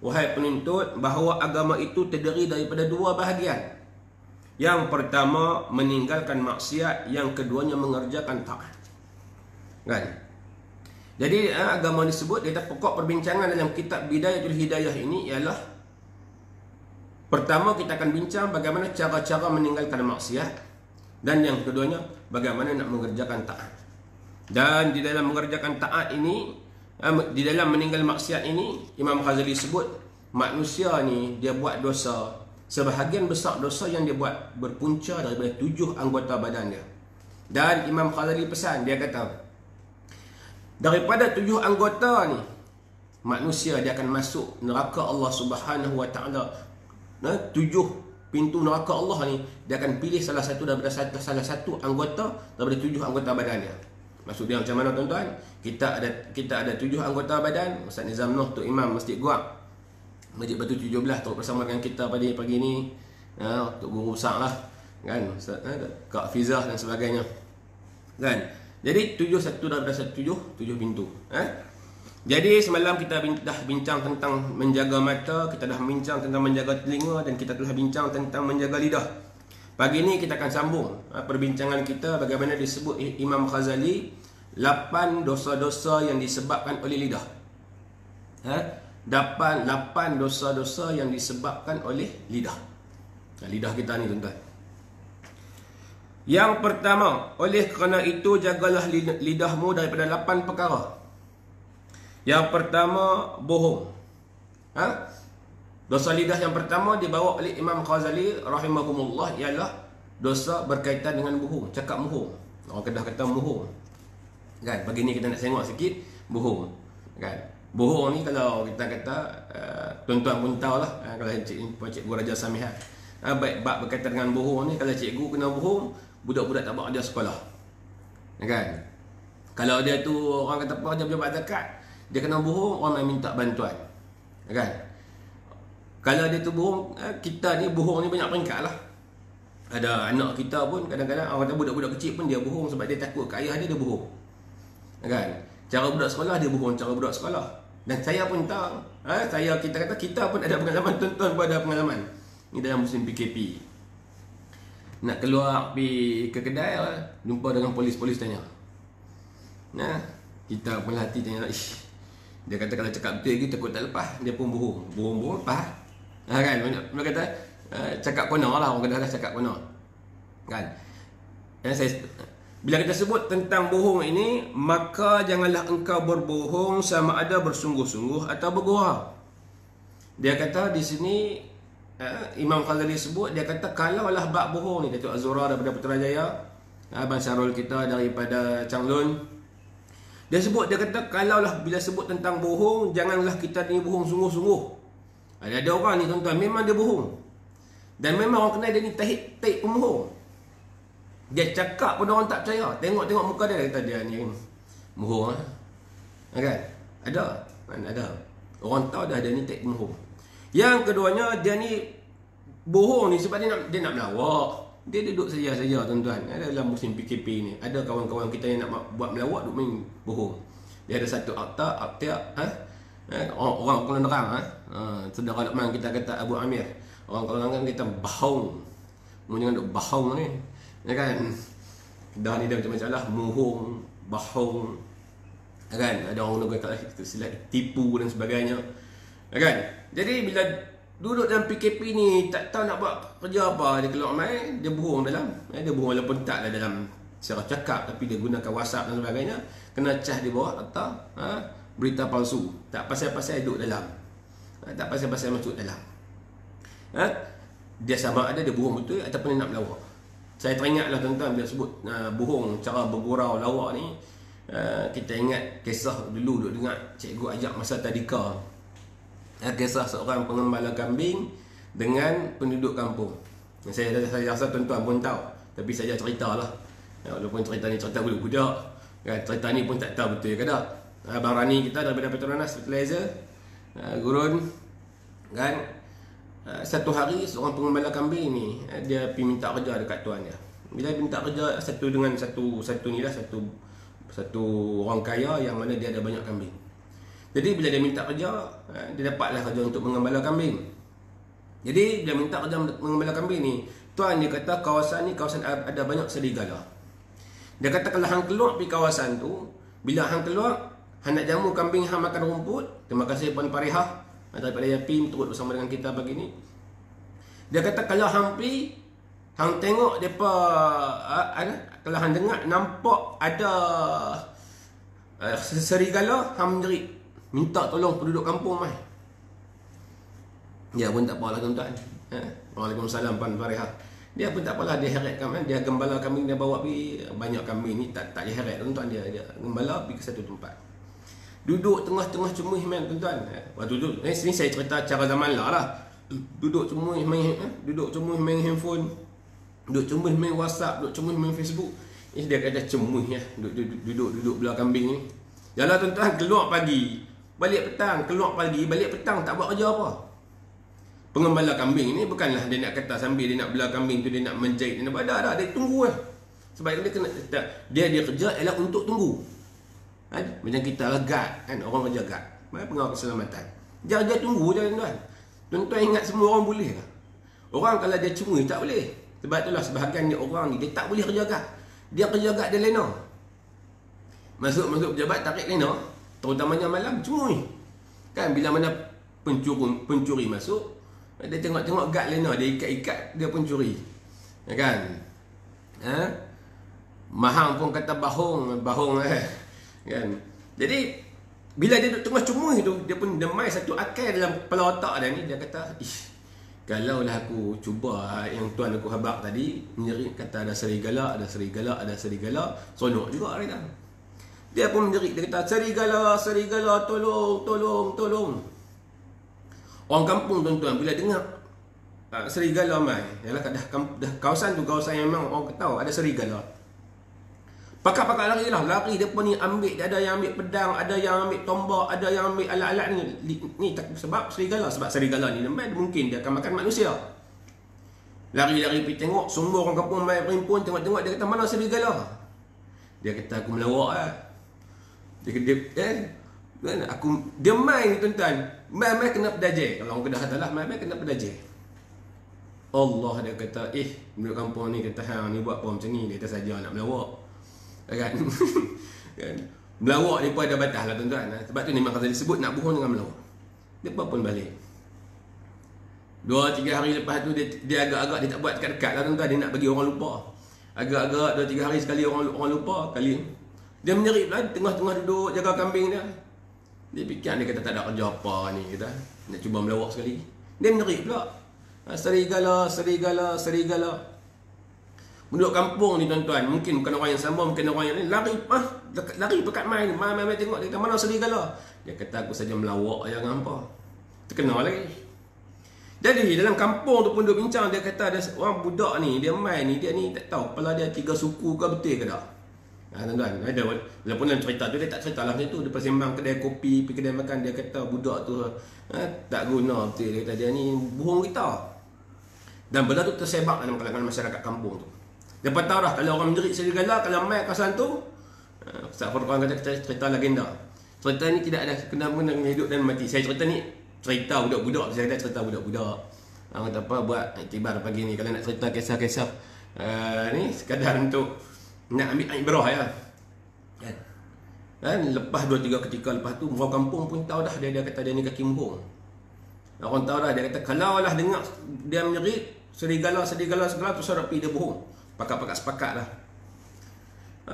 wahai penuntut, bahawa agama itu terdiri daripada dua bahagian. Yang pertama meninggalkan maksiat, yang keduanya mengerjakan taat. Kan? Jadi agama disebut, kita pokok perbincangan dalam kitab Bidayatul Hidayah ini ialah, pertama kita akan bincang bagaimana cara-cara meninggalkan maksiat, dan yang keduanya bagaimana nak mengerjakan taat. Dan di dalam mengerjakan taat ini, di dalam meninggal maksiat ini, Imam Ghazali sebut manusia ni dia buat dosa, sebahagian besar dosa yang dia buat berpunca daripada 7 anggota badan dia. Dan Imam Ghazali pesan, dia kata daripada 7 anggota ni, manusia dia akan masuk neraka Allah Subhanahu Wa Taala. 7 pintu neraka Allah ni, dia akan pilih salah satu daripada salah satu anggota daripada 7 anggota badan dia. Maksud dia macam mana tuan-tuan? Kita ada 7 anggota badan. Ustaz Nizam Noh, Tok Imam Masjid Guak, Masjid Batu 17 tu bersama dengan kita pagi ni. Tok Guru besar lah kan, Ustaz Kak Fizah dan sebagainya. Kan? Jadi 7 satu daripada 7 pintu. Jadi semalam kita dah bincang tentang menjaga mata, kita dah bincang tentang menjaga telinga, dan kita telah bincang tentang menjaga lidah. Pagi ni kita akan sambung perbincangan kita bagaimana disebut Imam Ghazali 8 dosa-dosa yang disebabkan oleh lidah. 8 dosa-dosa yang disebabkan oleh lidah. Lidah kita ni tuan-tuan. Yang pertama, oleh kerana itu jagalah lidahmu daripada 8 perkara. Yang pertama, bohong. Dosa lidah yang pertama dibawa oleh Imam Ghazali rahimahumullah ialah dosa berkaitan dengan bohong, cakap bohong. Orang Kedah kata bohong. Kan? Pagi ni kita nak tengok sikit bohong. Kan? Bohong ni kalau kita kata tuan-tuan pun tahulah, kalau Cikgu Raja Samihat. Baik bab berkaitan dengan bohong ni, kalau cikgu kena bohong, budak-budak tak buat dia sekolah. Kan? Kalau dia tu orang kata apa, dia pejabat zakat, dia kena bohong, orang main minta bantuan. Kan? Kalau dia tu bohong, kita ni bohong ni banyak peringkat lah. Ada anak kita pun kadang-kadang orang kata budak-budak kecil pun dia bohong sebab dia takut ke ayah dia bohong. Kan? Cara budak sekolah dia bohong, cara budak sekolah. Dan saya pun tahu, kita kata kita pun ada pengalaman, tuan-tuan pun ada pengalaman. Ni dalam musim PKP. Nak keluar pergi ke kedai, jumpa dengan polis-polis tanya. Kita pun hati tanya, dia kata kalau cakap betul lagi takut tak lepas, dia pun bohong. Bohong lepas. Kan? Dia kata cakap konar lah, orang kata cakap konar. Kan? Bila kita sebut tentang bohong ini, maka janganlah engkau berbohong sama ada bersungguh-sungguh atau bergurau. Dia kata di sini, Imam Ghazali sebut, dia kata kalaulah bab bohong ni, Datuk Azura daripada Putrajaya, Abang Syarul kita daripada Changlun, dia sebut, dia kata kalaulah bila sebut tentang bohong, janganlah kita ni bohong sungguh-sungguh. Ada orang ni tuan-tuan, memang dia bohong, dan memang orang kenal dia ni taik pembohong. Dia cakap pun orang tak percaya, tengok-tengok muka dia, kata dia ni bohong. Kan? Ada. Orang tahu dah dia ni taik pembohong. Yang keduanya, dia ni bohong ni sebab dia nak melawak. Dia duduk saja tuan-tuan. Dalam musim PKP ni, ada kawan-kawan kita yang nak buat melawak, duduk main bohong. Dia ada satu akta, orang Kuala Nerang, saudara Luqman kita kata Abu Amir. Orang Kuala Nerang kita bahong. Jangan duduk bahong ni. Ya kan? Dah ni dia macam-macam lah, muhung, bahong. Kan? Ada orang nak kata silat tipu dan sebagainya. Kan? Jadi bila duduk dalam PKP ni, tak tahu nak buat kerja apa, dia keluar main, dia bohong dalam. Dia bohong walaupun taklah dalam secara cakap, tapi dia gunakan WhatsApp dan sebagainya, kena cas di bawah atau berita palsu. Tak pasal-pasal duduk dalam. Tak pasal-pasal masuk dalam. Dia sama ada dia bohong betul ataupun dia nak melawak. Saya teringatlah tuan-tuan bila sebut bohong, cara bergurau, lawak ni, kita ingat kisah dulu duk dengar cikgu ajak masa tadika. Kisah seorang pengembala kambing dengan penduduk kampung. Saya rasa tuan-tuan pun tahu, tapi saya ceritalah. Walaupun cerita ni cerita budak-budak, kan, cerita ni pun tak tahu betul ke tak. Abang Rani kita daripada Petronas Fertilizer Gurun, kan, satu hari seorang pengembala kambing ni, dia pergi minta kerja dekat tuan dia. Bila minta kerja satu ni lah, satu orang kaya yang mana dia ada banyak kambing. Jadi bila dia minta kerja, dia dapatlah kerja untuk mengembala kambing. Jadi dia minta kerja mengembala kambing ni, tuan dia kata kawasan ni kawasan ada banyak serigala. Dia kata kalau hang keluar pergi kawasan tu, bila hang keluar, hang nak jamu kambing hang makan rumput. Terima kasih Puan Parihah daripada Yapim turut bersama dengan kita pagi ni. Dia kata kalau hang pergi, hang tengok depa kalau hang dengar nampak ada serigala, hang menjerit, minta tolong penduduk kampung mai. Dia pun tak apalah tuan-tuan. Waalaikumsalam Puan Farihah. Dia pun tak apalah, dia heretkan kan. Dia gembala kambing, dia bawa pergi. Banyak kambing ni tak dia heret tuan-tuan. Dia gembala pergi ke satu tempat. Duduk tengah-tengah cemuih man tuan-tuan. Waktu tu sini saya cerita cara zaman lah. Duduk cemuih main handphone. Duduk cemuih main WhatsApp, duduk cemuih main Facebook. Dia kata cemuih ya. Duduk belah kambing ni. Jalan tuan-tuan, keluar pagi, balik petang, keluar pagi, balik petang, tak buat kerja apa. Pengembala kambing ni bukanlah dia nak kata sambil dia nak belah kambing tu dia nak menjahit, dia nak dah dia tunggu lah. Sebab dia kena dia kerja ialah untuk tunggu. Macam kita lah guard kan, orang kerja guard, pengawal keselamatan. Dia tunggu je tuan-tuan. Tuan-tuan ingat semua orang boleh ke? Orang kalau dia cemui tak boleh. Sebab itulah sebahagian dia orang ni dia tak boleh kerja guard. Dia kerja guard dia lena. Masuk pejabat tarik lena, terutamanya malam cemui. Kan bila mana pencuri masuk, dia tengok guard lena, dia ikat-ikat, dia pencuri. Ya kan? Mahang pun kata bahong kan. Jadi bila dia duduk tengah cemui tu, dia pun demai satu akal dalam kepala otak dia ni. Dia kata, kalau lah aku cuba yang tuan aku habaq tadi, menjerit kata ada serigala, sonok juga dia. Dia pun menjerit, dia kata serigala, tolong. Orang kampung tuan-tuan bila dengar serigala mai, yalah dah kawasan tu kawasan yang memang orang tahu ada serigala. Pakak-pakak lari dia pun ni ambil, ada yang ambil pedang, ada yang ambil tombak, ada yang ambil alat-alat ni sebab serigala ni mungkin dia akan makan manusia. Lari-lari pergi tengok, semua orang kampung mai berimpun tengok-tengok, dia kata mana serigala? Dia kata aku melawak lah. Dia main tuan-tuan, mai kena pedaje. Kalau orang Kedah katalah mai kena pedaje. Allah, dia kata penduduk kampung ni kata hang ni buat apa macam ni, dia kata saja nak melawak. Kan? Melawak ni pun ada batas lah tuan-tuan. Sebab tu ni memang kata disebut nak bohong dengan melawak. Dia pun balik 2-3 hari lepas tu dia agak-agak dia tak buat dekat-dekat lah tuan-tuan. Dia nak bagi orang lupa. Agak-agak 2-3 hari sekali orang lupa kali. Dia menjerit lah tengah-tengah duduk jaga kambing dia. Dia fikir dia kata tak ada kerja apa ni, kata nak cuba melawak sekali. Dia menjerit pula, serigala. Penduduk kampung ni tuan-tuan, mungkin bukan orang yang sama, mungkin orang yang lain, lari pekat main tengok, dia kata mana serigala. Dia kata aku saja melawak jangan apa. Terkenal lagi. Jadi dalam kampung tu pun dia bincang, dia kata ada orang budak ni, dia main ni, dia ni tak tahu kepala dia 3 suku ke betul ke tak. Tuan-tuan, ada walaupun dalam cerita tu dia tak cerita lah macam tu, dia sembang kedai kopi, pergi kedai makan, dia kata budak tu tak guna betul, dia kata dia ni bohong kita. Dan benda tu tersebar dalam kalangan masyarakat kampung tu. Dapat tahu dah kalau orang menjerit serigala, kalau mai kawasan tu, Ustaz Furqan kata cerita legenda. Cerita ni tidak ada kena-mena dengan hidup dan mati. Saya cerita ni cerita budak-budak, saya kata cerita budak-budak. Kata apa buat iktibar pagi ni kalau nak cerita kisah-kisah ni sekadar untuk nak ambil ibrah ya. Kan lepas 2-3 ketika lepas tu orang kampung pun tahu dah dia kata dia ni kaki muhung. Orang tahu dah, dia kata kalau lah dengar dia menjerit serigala tu suara pi dia bohong. Pakak-pakak sepakat lah.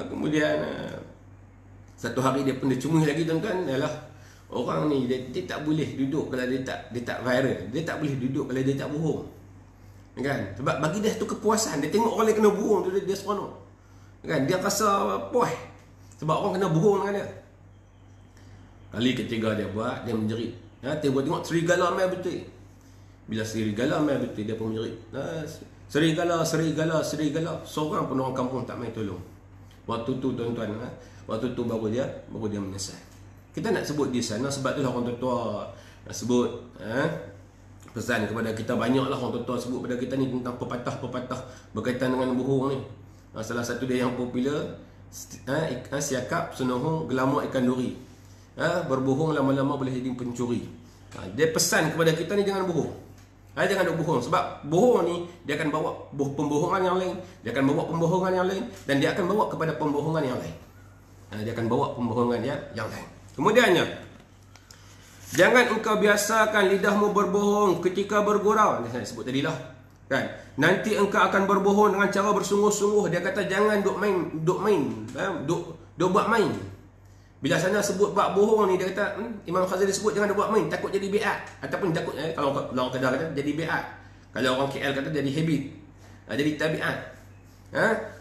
Kemudian satu hari dia pun dia cemui lagi tuan-tuan, ialah orang ni dia tak boleh duduk kalau dia tak viral. Dia tak boleh duduk kalau dia tak bohong. Kan? Sebab bagi dia tu kepuasan. Dia tengok orang lain kena bohong tu dia seronok. Kan? Dia rasa puas sebab orang kena bohong dengan dia. Kali ketiga dia buat, dia menjerit. Tengok serigala mai betul. Bila serigala mai betul, dia pun menjerit. Serigala. Seorang pun orang kampung tak main tolong. Waktu tu tuan-tuan, waktu tu baru dia menyesal. Kita nak sebut di sana sebab itulah orang tua nak sebut pesan kepada kita, banyaklah orang tua sebut pada kita ni tentang pepatah-pepatah berkaitan dengan bohong ni. Salah satu dia yang popular, siakap senohong gelamak ikan duri. Berbohong lama-lama boleh jadi pencuri. Dia pesan kepada kita ni jangan bohong. Jangan duk bohong. Sebab bohong ni dia akan bawa pembohongan yang lain, dia akan bawa pembohongan yang lain, dan dia akan bawa kepada pembohongan yang lain. Dia akan bawa pembohongan yang lain. Kemudiannya, jangan engkau biasakan lidahmu berbohong ketika bergurau. Saya sebut tadilah, kan? Nanti engkau akan berbohong dengan cara bersungguh-sungguh. Dia kata jangan duk buat main. Bila sana sebut bab bohong ni, dia kata Imam Ghazali sebut jangan buat main, takut jadi biat. Ataupun takut kalau orang Kedah kata jadi biat. Kalau orang KL kata jadi habit. Jadi tabiat.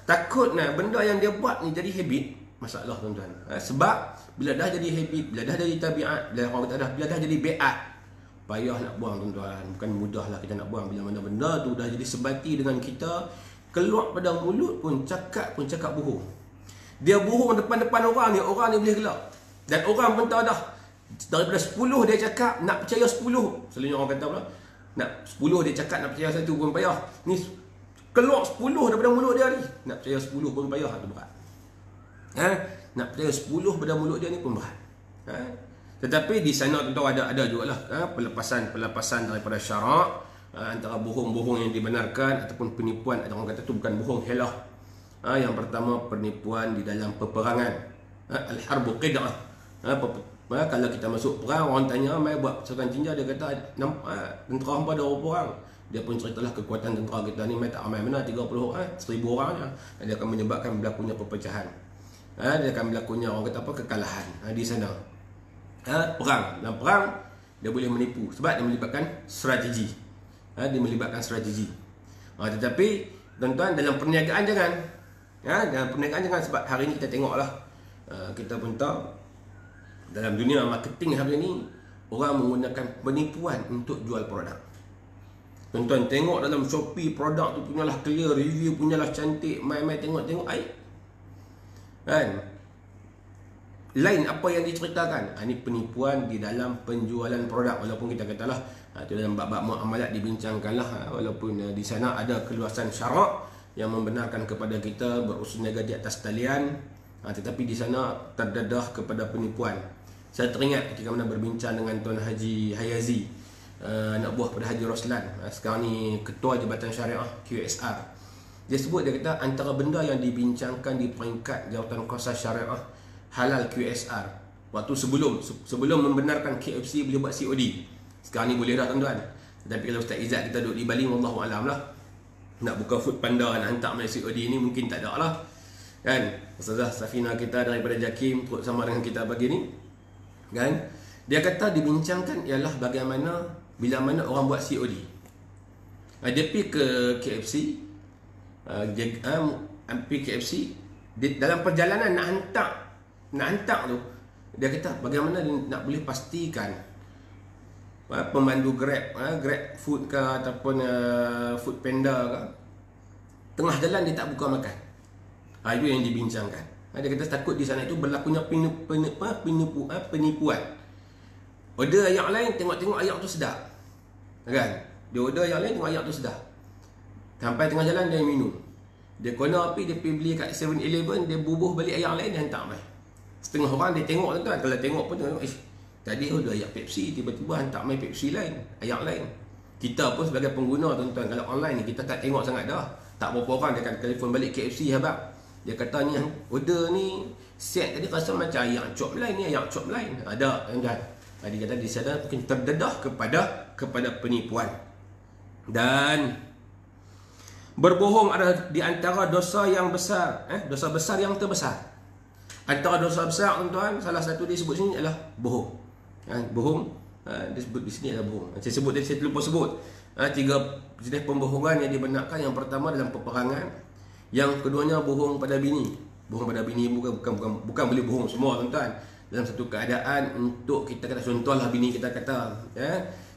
Takut benda yang dia buat ni jadi habit. Masalah tuan-tuan. Sebab bila dah jadi habit, bila dah jadi tabiat, bila dah jadi biat, payah nak buang tuan-tuan. Bukan mudah lah kita nak buang. Bila mana benda tu dah jadi sebati dengan kita, keluar pada mulut pun cakap bohong. Dia bohong depan-depan orang ni boleh gelak. Dan orang pun tahu dah, daripada 10 dia cakap nak percaya 10. Selalunya orang kata pula, nak 10 dia cakap nak percaya 1 pun payah. Ni keluar 10 daripada mulut dia ni, nak percaya 10 pun payah. Itu berat. Nak percaya 10 daripada mulut dia ni pun berat. Tetapi di sana tentu ada jugalah pelepasan daripada syarak, antara bohong-bohong yang dibenarkan ataupun penipuan. Ada orang kata tu bukan bohong, helah. Yang pertama, penipuan di dalam peperangan. Al-harbu qid'ah. Kalau kita masuk perang, orang tanya mai buat serangan tinja, dia kata tentera hangpa ada berapa orang. Dia pun ceritalah kekuatan tentera kita ni mai tak ramai mana, 30 orang, 1000 orang je. Dia akan menyebabkan berlakunya perpecahan. Dia akan berlakunya orang kata apa, kekalahan di sana. Perang. Dalam perang dia boleh menipu sebab dia melibatkan strategi. Dia melibatkan strategi. Tetapi tuan-tuan, dalam perniagaan jangan. Dalam perniagaan jangan. Sebab hari ni kita tengoklah, kita pun tahu dalam dunia marketing hari ni orang menggunakan penipuan untuk jual produk. Tuan-tuan tengok dalam Shopee, produk tu punyalah clear, review punyalah cantik, mai tengok aib. Kan? Lain apa yang diceritakan. Ini penipuan di dalam penjualan produk. Walaupun kita katalah itu dalam bab-bab muamalat dibincangkanlah, walaupun di sana ada keluasan syarak yang membenarkan kepada kita berusaha niaga di atas talian, tetapi di sana terdedah kepada penipuan. Saya teringat ketika mana berbincang dengan Tuan Haji Hayazi, anak buah pada Haji Roslan, sekarang ni Ketua Jabatan Syariah QSR. Dia sebut, dia kata antara benda yang dibincangkan di peringkat Jawatan Kuasa Syariah halal QSR waktu sebelum membenarkan KFC boleh buat COD. Sekarang ni boleh dah tuan-tuan. Tapi kalau Ustaz Izzat kita duduk di Bali, wallahu alam lah, nak buka food panda, nak hantar main COD ni mungkin tak ada lah, kan? Ustazah Safina kita daripada Jakim turut sama dengan kita pagi ni, kan? Dia kata dibincangkan ialah bagaimana bila mana orang buat COD. Dia pergi ke KFC, dalam perjalanan nak hantar tu, dia kata bagaimana dia nak boleh pastikan pemandu Grab Food ke ataupun Food Panda ke, tengah jalan dia tak buka makan. Itu yang dibincangkan. Dia kata takut di sana itu berlakunya penipuan. Order yang lain, tengok-tengok ayam tu sedap, kan? Dia order yang lain, tengok ayam tu sedap, sampai tengah jalan dia minum, dia kena api, dia pergi beli kat 7-Eleven, dia bubuh balik ayam lain, dia hantar mai. Setengah orang dia tengok tuan-tuan, kalau tengok pun tengok, tadi ada ayam Pepsi, tiba-tiba hantar mai Pepsi lain, ayam lain. Kita pun sebagai pengguna tuan-tuan, kalau online ni kita tak tengok sangat dah. Tak berapa orang dia akan telefon balik KFC, habaq, dia kata ni order ni set tadi rasa macam ayam chop lain, ni ayam chop lain. Ada tuan-tuan. Dia kata di sana mungkin terdedah kepada penipuan. Dan berbohong adalah di antara dosa yang besar, dosa besar yang terbesar. Antara dosa besar tuan-tuan, salah satu dia sebut sini adalah bohong. Bohong, dia sebut di sini adalah bohong. Saya sebut tadi, saya terlupa sebut. 3 jenis pembohongan yang dibenarkan. Yang pertama dalam peperangan, yang keduanya bohong pada bini. Bohong pada bini bukan boleh bohong semua tuan-tuan. Dalam satu keadaan untuk kita kata, contohlah bini kita kata,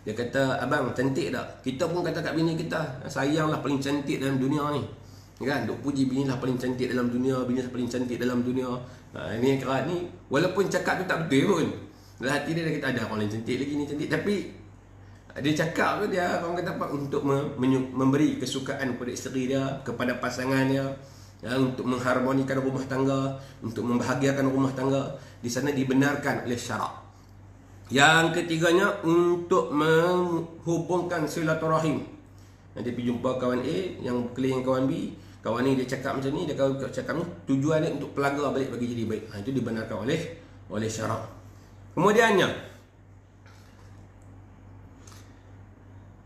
dia kata abang cantik tak? Kita pun kata kat bini kita, sayanglah paling cantik dalam dunia ni, kan? Duk puji bini lah paling cantik dalam dunia, bini lah paling cantik dalam dunia. Ini kerat ni, walaupun cakap tu tak betul pun, dalam hati dia kata ada orang lain cantik lagi ni cantik, tapi dia cakap tu, dia orang kata apa, untuk memberi kesukaan kepada isteri dia, kepada pasangan dia, untuk mengharmonikan rumah tangga, untuk membahagiakan rumah tangga, di sana dibenarkan oleh syarak. Yang ketiganya, untuk menghubungkan silaturahim. Dia pergi jumpa kawan A yang berkeliling kawan B, kawan ni dia cakap macam ni, dia cakap ni, tujuan dia untuk pelagar balik bagi jadi baik. Itu dibenarkan oleh syarak. Kemudiannya,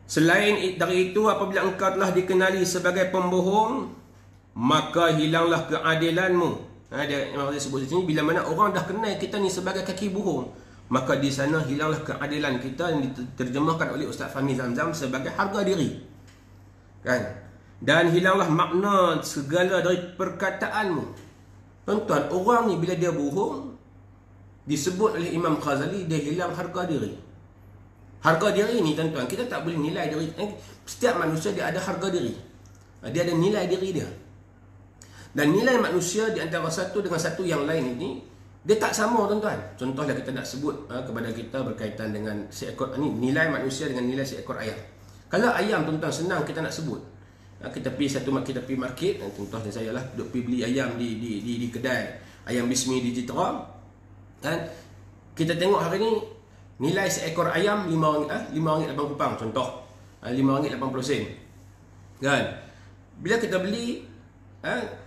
selain dari itu, apabila engkau telah dikenali sebagai pembohong, maka hilanglah keadilanmu. Dia sebut di sini, bila mana orang dah kenal kita ni sebagai kaki bohong, maka di sana hilanglah keadilan kita, yang diterjemahkan oleh Ustaz Fahmi Zamzam sebagai harga diri. Kan? Dan hilanglah makna segala dari perkataanmu. Tuan-tuan, orang ni bila dia bohong, disebut oleh Imam Ghazali, dia hilang harga diri. Harga diri ni tuan-tuan, kita tak boleh nilai diri. Setiap manusia dia ada harga diri. Dia ada nilai diri dia. Dan nilai manusia di antara satu dengan satu yang lain ini, dia tak sama tuan-tuan. Contohlah kita nak sebut kepada kita berkaitan dengan seekor ni, nilai manusia dengan nilai seekor ayam. Kalau ayam tuan-tuan senang kita nak sebut. Kita pergi kita pergi market, contohnya saya lah duduk pergi beli ayam di kedai ayam Bismi di Jitra. Dan kita tengok hari ni nilai seekor ayam RM5.80 contoh. RM5.80. Kan? Bila kita beli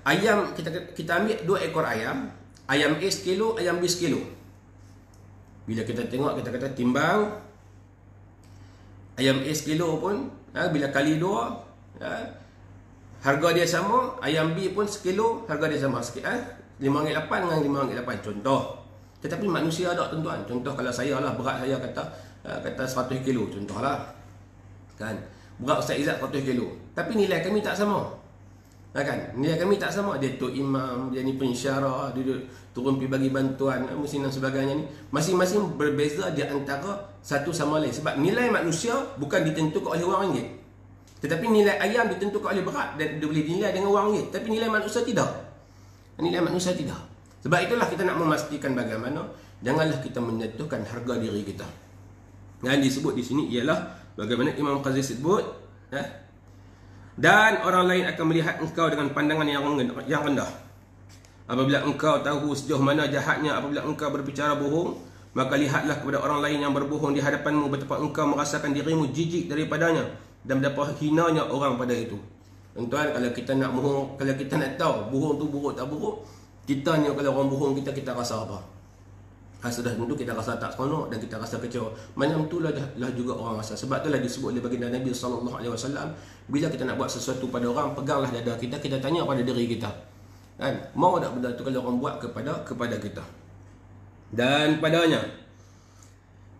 ayam, kita ambil 2 ekor ayam, ayam A sekilo, ayam B sekilo. Bila kita tengok, kita kata timbang ayam A sekilo pun, bila kali 2, harga dia sama, ayam B pun sekilo, harga dia sama sikit. RM5.8 dengan RM5.8 contoh. Tetapi manusia ada tuan-tuan. Contoh kalau saya lah, berat saya kata 100 kilo contohlah. Kan? Berat Ustaz Izzat 100 kilo. Tapi nilai kami tak sama. Kan? Nilai kami tak sama. Dia tu imam, dia ni pensyarah, dia turun pergi bagi bantuan, mesin dan sebagainya ni. Masing-masing berbeza di antara satu sama lain. Sebab nilai manusia bukan ditentukan oleh wang ringgit. Tetapi nilai ayam ditentukan oleh berat dan dia boleh dinilai dengan wang ringgit. Tapi nilai manusia tidak. Nilai manusia tidak. Sebab itulah kita nak memastikan bagaimana janganlah kita menjatuhkan harga diri kita. Yang disebut di sini ialah bagaimana Imam Ghazali sebut, dan orang lain akan melihat engkau dengan pandangan yang rendah. Apabila engkau tahu sejauh mana jahatnya apabila engkau berbicara bohong, maka lihatlah kepada orang lain yang berbohong di hadapanmu, betapa engkau merasakan dirimu jijik daripadanya dan betapa hinanya orang pada itu. Tuan-tuan, kalau kita nak bohong, kalau kita nak tahu bohong tu buruk tak buruk, kita ni kalau orang bohong kita rasa apa? Sudah tentu kita rasa tak seronok dan kita rasa kecewa. Macam itulah juga orang rasa. Sebab itulah disebut oleh baginda Nabi SAW, bila kita nak buat sesuatu pada orang, peganglah dada kita, kita tanya pada diri kita. Kan? Mau tak benda tu kalau orang buat kepada kita? Dan padanya,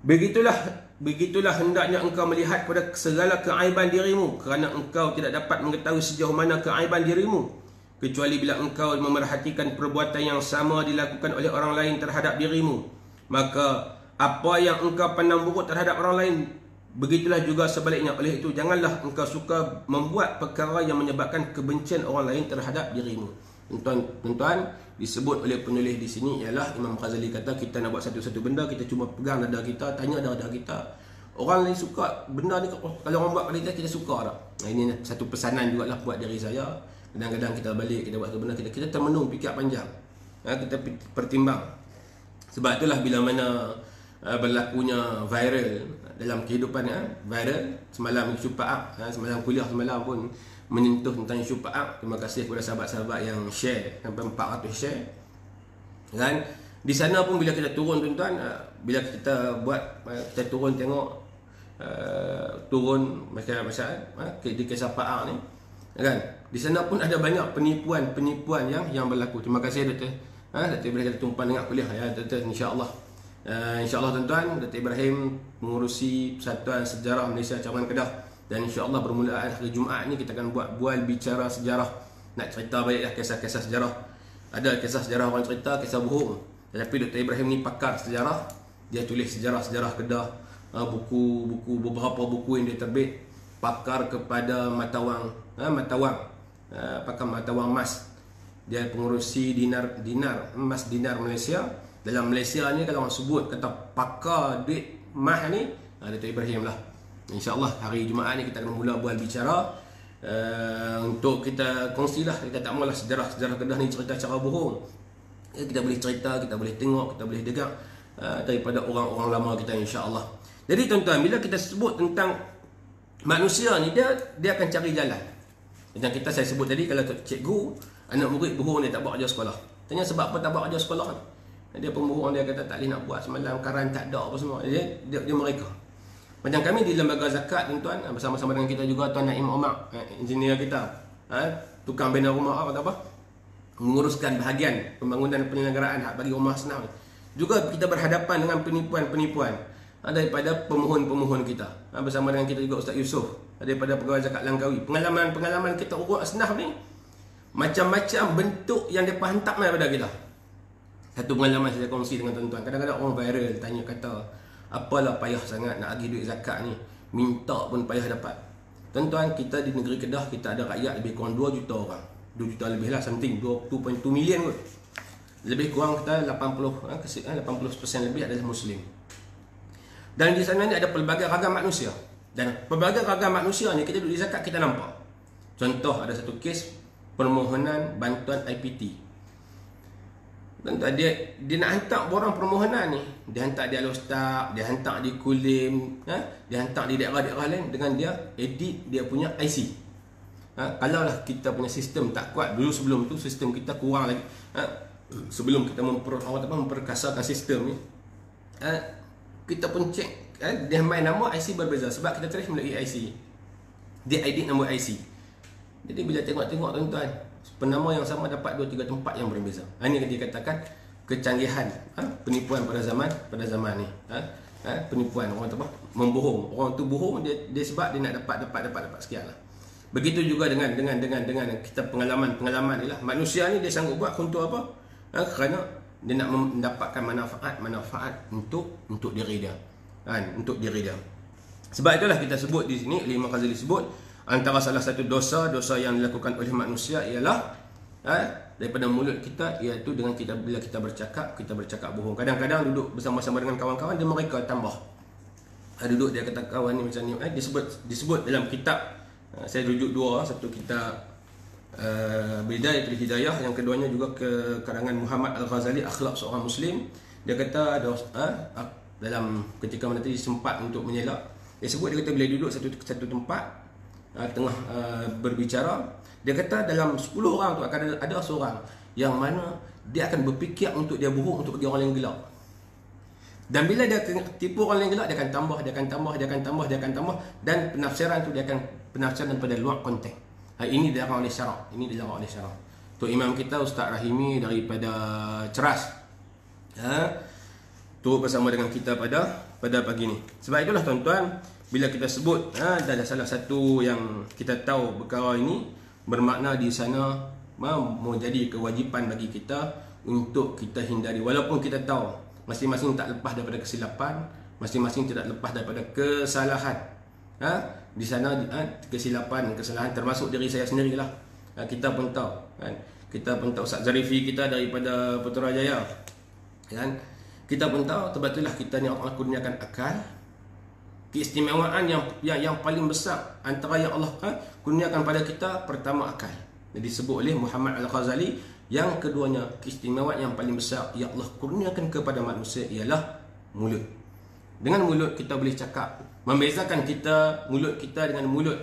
begitulah hendaknya engkau melihat pada segala keaiban dirimu, kerana engkau tidak dapat mengetahui sejauh mana keaiban dirimu, kecuali bila engkau memerhatikan perbuatan yang sama dilakukan oleh orang lain terhadap dirimu. Maka apa yang engkau pandang buruk terhadap orang lain, begitulah juga sebaliknya. Oleh itu, janganlah engkau suka membuat perkara yang menyebabkan kebencian orang lain terhadap dirimu. Tuan-tuan, disebut oleh penulis di sini ialah Imam Ghazali kata, kita nak buat satu-satu benda, kita cuma pegang dada kita, tanya dada kita, orang lain suka benda ni, kalau orang buat pada kita suka tak? Ini satu pesanan jugalah buat diri saya. Kadang-kadang kita balik, kita buat satu benda, kita termenung, fikir panjang, kita pertimbang. Sebab itulah bila mana berlakunya viral dalam kehidupan, viral semalam isu Pak Ak, semalam kuliah semalam pun menyentuh tentang isu Pak Ak. Terima kasih kepada sahabat-sahabat yang share, sampai 400 share. Kan? Di sana pun bila kita turun tuan-tuan, bila kita buat, kita turun tengok turun macam di kisah Pak Ak ni, kan? Di sana pun ada banyak penipuan yang berlaku. Terima kasih Dr. Dr. Ibrahim kita tumpan dengan kuliah ya Dr. InsyaAllah. InsyaAllah tuan-tuan, Dr. Ibrahim mengurusi Persatuan Sejarah Malaysia Cawangan Kedah. Dan insyaAllah bermulaan hari Jumaat ni kita akan bual bicara sejarah. Nak cerita baliklah kisah-kisah sejarah. Ada kisah sejarah orang cerita, kisah bohong. Tetapi Dr. Ibrahim ni pakar sejarah. Dia tulis sejarah-sejarah Kedah, buku-buku, beberapa buku yang dia terbit. Pakar kepada mata wang, pakar mata wang emas. Dia pengurusi emas dinar Malaysia. Dalam Malaysia ni kalau orang sebut kata pakar duit emas ni, Dr. Ibrahim lah. InsyaAllah hari Jumaat ni kita akan mula bual bicara untuk kita kongsilah. Kita tak maulah sejarah Kedah ni cerita cara bohong. Kita boleh cerita, kita boleh tengok, kita boleh dengar daripada orang-orang lama kita, insya-Allah. Jadi tuan-tuan, bila kita sebut tentang manusia ni, dia akan cari jalan. Macam saya sebut tadi, kalau cikgu, anak murid bohong dia tak bawa kerja sekolah. Tanya sebab apa tak bawa kerja sekolah kan? Dia pembohong, dia kata tak boleh nak buat semalam, karan tak ada apa semua. Dia mereka. Macam kami di lembaga zakat, tuan-tuan, bersama-sama dengan kita juga Tuan Naim Omar, engineer kita, tukang bina rumah apa, menguruskan bahagian pembangunan penyelenggaraan hak bagi rumah senang. Juga kita berhadapan dengan penipuan-penipuan daripada pemohon-pemohon kita. Bersama dengan kita juga Ustaz Yusof daripada Pegawai Zakat Langkawi. Pengalaman kita urut senang ni, macam-macam bentuk yang mereka hantar daripada kita. Satu pengalaman saya kongsi dengan tuan-tuan. Kadang-kadang orang viral tanya kata, apalah payah sangat nak bagi duit zakat ni, minta pun payah dapat. Tuan-tuan, kita di negeri Kedah, kita ada rakyat lebih kurang 2 juta orang. 2 juta lebih lah, something 2.2 million kot. Lebih kurang kita 80% lebih adalah Muslim. Dan di sana ni ada pelbagai ragam manusia. Dan pelbagai ragam manusia ni kita duduk di zakat, kita nampak. Contoh, ada satu kes permohonan bantuan IPT. Tuan-tuan, dia nak hantar borang permohonan ni, dia hantar di Al-Ustaz, dia hantar di Kulim, dia hantar di daerah-daerah lain dengan dia edit dia punya IC. Kalaulah kita punya sistem tak kuat dulu, sebelum tu sistem kita kurang lagi, sebelum kita memperkasakan sistem ni, kita pun cek, dia main nama IC berbeza sebab kita trace melalui IC, dia edit nombor IC. Jadi bila tengok-tengok tuan-tuan, penama yang sama dapat 2-3 tempat yang berbeza. Ini yang dikatakan kecanggihan penipuan pada zaman ni. Penipuan, orang tu membohong. Orang tu bohong dia sebab dia nak dapat sekian lah. Begitu juga dengan kita pengalaman ni lah. Manusia ni dia sanggup buat untuk apa? Kerana dia nak mendapatkan manfaat untuk diri dia. Untuk diri dia. Sebab itulah kita sebut di sini, Imam Ghazali sebut, antara salah satu dosa yang dilakukan oleh manusia ialah daripada mulut kita, iaitu dengan bila kita bercakap bohong. Kadang-kadang duduk bersama-sama dengan kawan-kawan, dia mereka tambah. Duduk dia kata kawan ni macam ni, disebut dalam kitab, saya rujuk dua, satu kitab Bidayatul Hidayah, yang keduanya juga ke karangan Muhammad Al-Ghazali, Akhlak Seorang Muslim. Dia kata ada dalam ketika mana tadi sempat untuk menyelak, dia sebut, dia kata bila duduk satu tempat tengah berbicara, dia kata dalam 10 orang tu akan ada seorang yang mana dia akan berfikir untuk dia bohong untuk bagi orang lain gelak. Dan bila dia tipu orang lain gelak, dia akan tambah, dan penafsiran tu dia akan penafsiran daripada luar konteks. Ini dilarang oleh syarak. Tu imam kita Ustaz Rahimi daripada Ceras, turut bersama dengan kita pada pagi ni. Sebab itulah tuan-tuan, bila kita sebut ada salah satu yang kita tahu perkara ini bermakna di sana menjadi kewajipan bagi kita untuk kita hindari. Walaupun kita tahu masing-masing tak lepas daripada kesilapan, masing-masing tidak lepas daripada kesalahan. Di sana kesilapan, kesalahan termasuk diri saya sendirilah. Kita pun tahu kita pun tahu Ustaz Zarifi kita daripada Putrajaya, kita pun tahu. Sebab itulah kita ni Allah kurniakan akal. Keistimewaan yang paling besar antara yang Allah kurniakan pada kita, pertama akal. Jadi disebut oleh Muhammad Al-Ghazali, yang keduanya keistimewaan yang paling besar yang Allah kurniakan kepada manusia ialah mulut. Dengan mulut kita boleh cakap. Membezakan mulut kita dengan mulut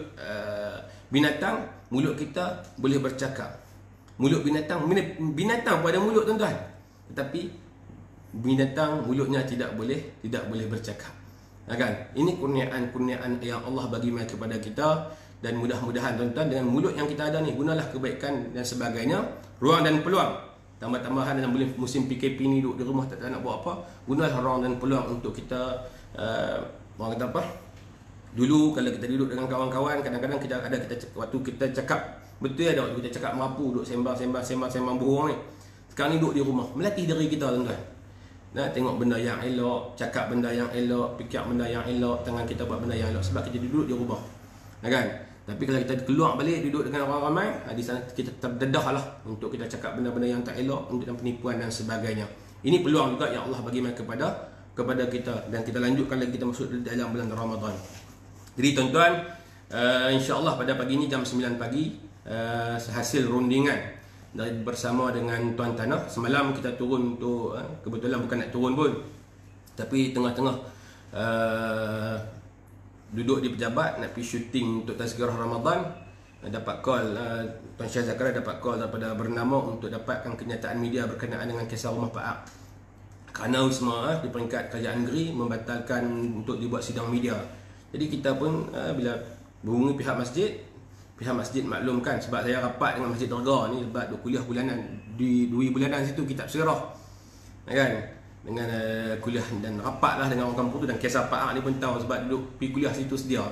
binatang, mulut kita boleh bercakap. Mulut binatang pada mulut tuan-tuan, tetapi binatang mulutnya tidak boleh bercakap. Ini kurniaan yang Allah bagi kepada kita. Dan mudah-mudahan tuan-tuan, dengan mulut yang kita ada ni, gunalah kebaikan dan sebagainya, ruang dan peluang. Tambah-tambahan dalam musim PKP ni, duduk di rumah tak nak buat apa, gunalah ruang dan peluang untuk kita orang kata apa, dulu kalau kita duduk dengan kawan-kawan, kadang-kadang kita waktu kita cakap betul ada, waktu kita cakap merapu, duduk sembang bohong ni. Sekarang ni duduk di rumah, melatih diri kita tuan-tuan. Tengok benda yang elok, cakap benda yang elok, fikir benda yang elok, tangan kita buat benda yang elok, sebab kita duduk di rumah. Tapi kalau kita keluar balik, duduk dengan orang ramai, di sana kita terdedah lah untuk kita cakap benda-benda yang tak elok, untuk penipuan dan sebagainya. Ini peluang juga yang Allah bagi kepada kita. Dan kita lanjutkan lagi, kita masuk dalam bulan Ramadan. Jadi tuan-tuan, InsyaAllah pada pagi ni jam 9 pagi, hasil rundingan bersama dengan Tuan Tanah. Semalam kita turun untuk, kebetulan bukan nak turun pun, tapi tengah-tengah duduk di pejabat nak pergi syuting untuk Tazkirah Ramadan, dapat call, Tuan Syah Zakaria dapat call daripada Bernama untuk dapatkan kenyataan media berkenaan dengan kisah rumah Pak Ak. Kerana Wisma di peringkat Kerajaan Negeri membatalkan untuk dibuat sidang media. Jadi kita pun bila berhubungi pihak masjid maklumkan, sebab saya rapat dengan Masjid Dargah ni sebab duk kuliah bulanan, di 2 bulanan situ kitab sirah kan, dengan kuliah dan rapat lah dengan orang kampung tu, dan kisah Pak Ak ni pun tahu sebab duduk pergi kuliah situ sedia,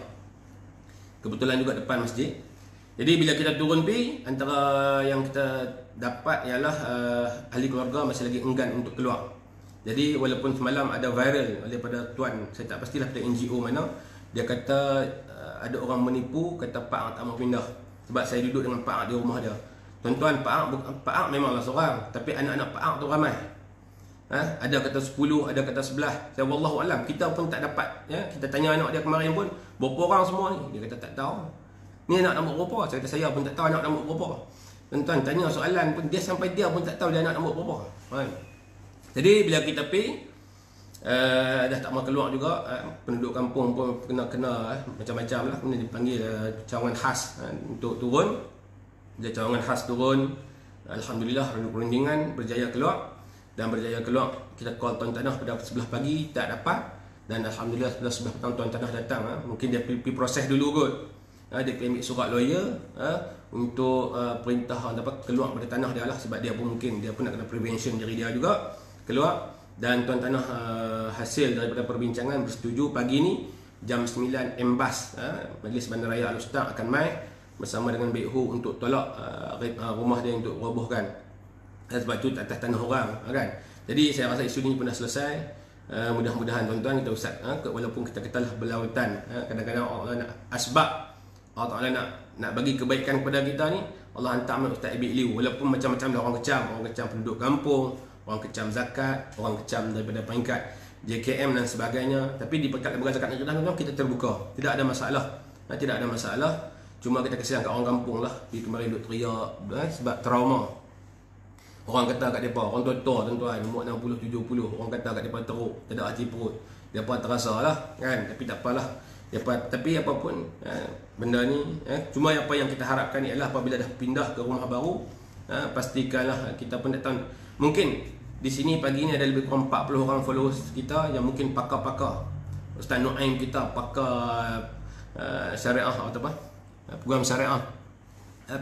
kebetulan juga depan masjid. Jadi bila kita turun pergi, antara yang kita dapat ialah ahli keluarga masih lagi enggan untuk keluar. Jadi walaupun semalam ada viral daripada tuan, saya tak pastilah pada NGO mana, dia kata ada orang menipu, kata Pak Ak tak mau pindah sebab saya duduk dengan Pak Ak di rumah dia. Tuan-tuan, Pak Ak memanglah seorang, tapi anak-anak Pak Ak tu ramai. Ada kata 10, ada kata 11. Saya wallahu alam, kita pun tak dapat, kita tanya anak dia kemarin pun, berapa orang semua ni? Dia kata tak tahu. Ni anak nombor berapa? Saya kata saya pun tak tahu anak nombor berapa. Tuan-tuan tanya soalan pun dia sampai dia pun tak tahu dia anak nombor berapa. Jadi bila kita pergi, dah tak mau keluar juga, penduduk kampung pun kena macam-macam lah, kemudian dipanggil cawangan khas untuk turun. Bila cawangan khas turun, alhamdulillah rundingan berjaya keluar, dan berjaya keluar kita call Tuan Tanah pada 11 pagi tak dapat, dan alhamdulillah pada 11 petang Tuan Tanah datang. Mungkin dia pergi proses dulu kot, dia pergi ambil surat lawyer untuk perintah keluar pada tanah dia lah, sebab dia pun mungkin dia pun nak kena prevention diri dia juga keluar. Dan Tuan Tanah hasil daripada perbincangan bersetuju pagi ni jam 9 Embas, Majlis Bandaraya Al-Ustaz akan mai bersama dengan Bekhu untuk tolak rumah dia untuk robohkan, sebab itu atas tanah orang kan. Jadi saya rasa isu ni pun dah selesai. Mudah-mudahan tuan-tuan kita usah, walaupun kita katalah berlautan, kadang-kadang Allah nak asbab, Allah Ta'ala nak bagi kebaikan kepada kita ni, Allah hantar Ustaz Ibik Liu, walaupun macam-macam lah orang kecam penduduk kampung, orang kecam zakat, orang kecam daripada peringkat JKM dan sebagainya. Tapi di peringkat lembaga zakat negara kita terbuka, tidak ada masalah, tidak ada masalah. Cuma kita kesian kat orang kampung lah, di kemarin duk teriak sebab trauma. Orang kata kat depa, orang tua-tua tuan-tuan, umur 60 70, orang kata kat depa teruk, tak ada hati perut. Depa terasa lah kan, tapi tak apalah. Tapi apapun benda ni, cuma apa yang kita harapkan ialah apabila dah pindah ke rumah baru, pastikanlah kita pun tak tahu. Mungkin di sini pagi ni ada lebih kurang 40 orang followers kita yang mungkin pakar-pakar. Ustaz Nuaim kita pakar syariah atau apa? Program syariah.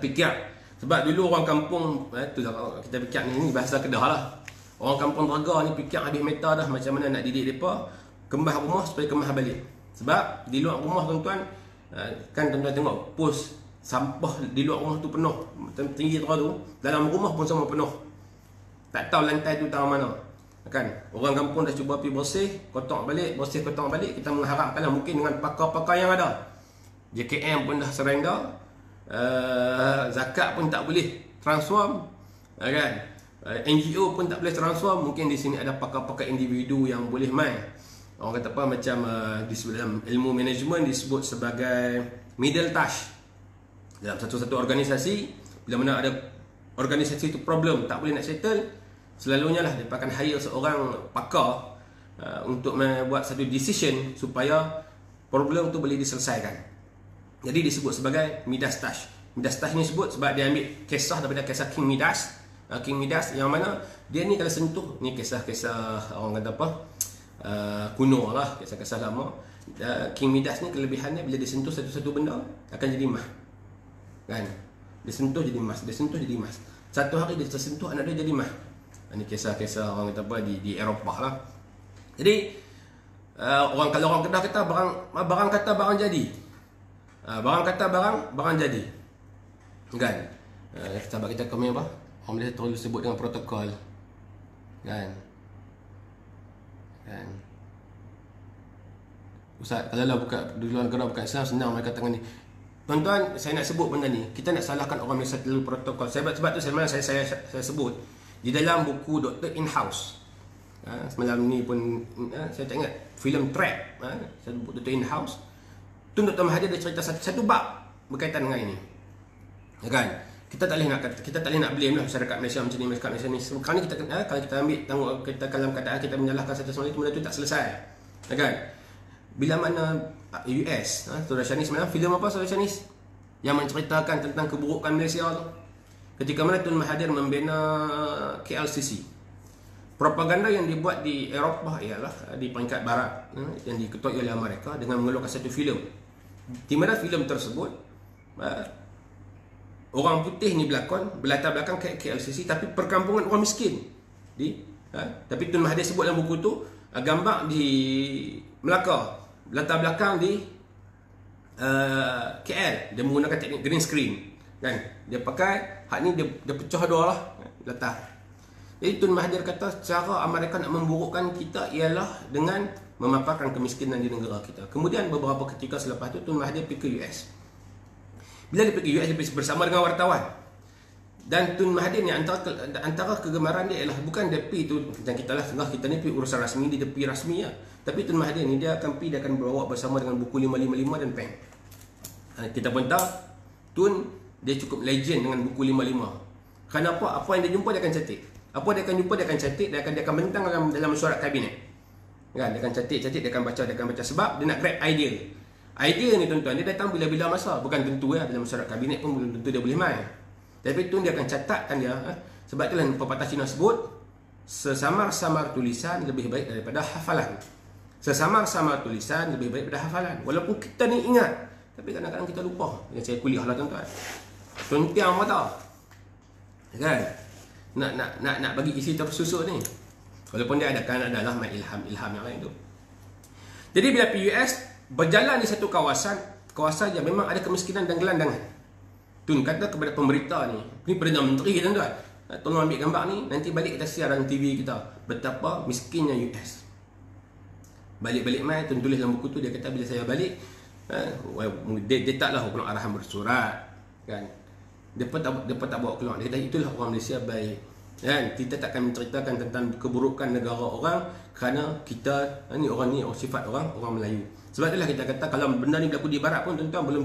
Fikir. Sebab dulu orang kampung, itulah kita fikir ni bahasa Kedah lah. Orang kampung Teraga ni fikir habis meta dah macam mana nak didik depa kembah rumah supaya kembah balik. Sebab di luar rumah tuan-tuan, kan tuan-tuan tengok pos sampah di luar rumah tu penuh, tinggi terus tu, dalam rumah pun sama penuh. Tak tahu lantai tu tahu mana. Kan? Orang kampung dah cuba pergi bersih, kotak balik, kita mengharapkanlah mungkin dengan pakar-pakar yang ada. JKM pun dah serang dah. Zakat pun tak boleh transform, kan? NGO pun tak boleh transform. Mungkin di sini ada pakar-pakar individu yang boleh main. Orang kata apa, macam di dalam ilmu manajemen disebut sebagai middle touch. Dalam satu-satu organisasi, bila mana ada organisasi itu problem tak boleh nak settle, selalunya lah mereka akan hire seorang pakar untuk membuat satu decision supaya problem tu boleh diselesaikan. Jadi disebut sebagai Midas Touch. Midas Touch ni sebut sebab dia ambil kisah daripada kisah King Midas. King Midas yang mana dia ni kalau sentuh, ni kisah-kisah orang kata apa, kuno lah, kisah-kisah lama. King Midas ni kelebihannya bila disentuh satu-satu benda akan jadi emas, kan? Disentuh jadi emas, disentuh jadi emas. Satu hari dia tersentuh, anak dia jadi emas. Ini kisah-kisah orang kata apa di Eropah lah. Jadi kalau orang Kedah kata barang kata barang jadi. Barang kata barang jadi. Kan? Sahabat kita komen apa? Orang Malaysia terlalu sebut dengan protokol. Kan? Ustaz, kalau lah buka di luar negara bukan Islam, senang mereka tangan ni. Tuan-tuan, saya nak sebut benda ni. Kita nak salahkan orang Malaysia terlalu protokol. Sebab tu saya sebut di dalam buku Dr. In-House. Semalam ni pun saya tak ingat filem Trap, saya sebut Dr. In-House. Tun Dr. Mahathir dia cerita satu bab berkaitan dengan ini. Ya kan? Kita tak boleh nak blame lah masyarakat Malaysia macam ni, masyarakat Malaysia ni. Sekarang ni kalau kita ambil tanggung, kita dalam keadaan kita menyalahkan satu sama lain, benda tu tak selesai. Ya kan? Bila mana US, Saudara Shanis, mana filem apa Saudara Shanis yang menceritakan tentang keburukan Malaysia tu? Ketika mana Tun Mahathir membina KLCC, propaganda yang dibuat di Eropah ialah di peringkat barat yang diketuai oleh Amerika dengan mengeluarkan satu filem, di mana filem tersebut orang putih ni berlatar belakang KLCC, tapi perkampungan orang miskin tapi Tun Mahathir sebut dalam buku tu gambar di Melaka, latar belakang di KL, dia menggunakan teknik green screen kan, dia pakai hak ni, dia pecah dua lah latar. Jadi Tun Mahathir kata cara Amerika nak memburukkan kita ialah dengan memaparkan kemiskinan di negara kita. Kemudian beberapa ketika selepas tu Tun Mahathir pergi ke US. Bila dia pergi US, dia pergi bersama dengan wartawan. Dan Tun Mahathir ni antara kegemaran dia ialah bukan dia pergi tu macam kita lah, tengah kita ni pergi urusan rasmi, dia pergi rasmi lah. Tapi Tun Mahathir ni dia akan pergi, dia akan bawa bersama dengan buku 555 dan pen. Kita pun tahu Tun dia cukup legend dengan buku 55. Kerana apa? Apa yang dia jumpa dia akan catat. Apa dia akan jumpa dia akan catat, dia akan bentang dalam surat kabinet. Kan, dia akan catat, dia akan baca sebab dia nak grab idea. Idea ni tuan-tuan, dia datang bila-bila masa. Bukan tentu ya, dalam surat kabinet pun belum tentu dia boleh main. Tapi tu dia akan catatkan dia. Sebab itulah pepatah Cina sebut, sesamar-samar tulisan lebih baik daripada hafalan. Sesamar-samar tulisan lebih baik daripada hafalan. Walaupun kita ni ingat, tapi kadang-kadang kita lupa. Yang saya kuliah lah tuan-tuan. Tuntiang mata. Kan? Nak bagi isi tersusun ni. Walaupun dia adalah main ilham yang lain tu. Jadi bila PUS berjalan di satu kawasan yang memang ada kemiskinan dan gelandangan. Tun kata kepada pemberita ni Perdana Menteri tuan-tuan, tolong ambil gambar ni, nanti balik kita siaran TV kita betapa miskinnya US. Balik-balik mai Tun tulis dalam buku tu, dia kata bila saya balik dia taklah keluar arahan bersurat kan. Dia pun tak bawa keluar. Dia kata itulah orang Malaysia baik. Kan? Kita takkan menceritakan tentang keburukan negara orang kerana kita ni orang sifat orang Melayu. Sebab itulah kita kata kalau benda ni berlaku di barat pun tuan-tuan belum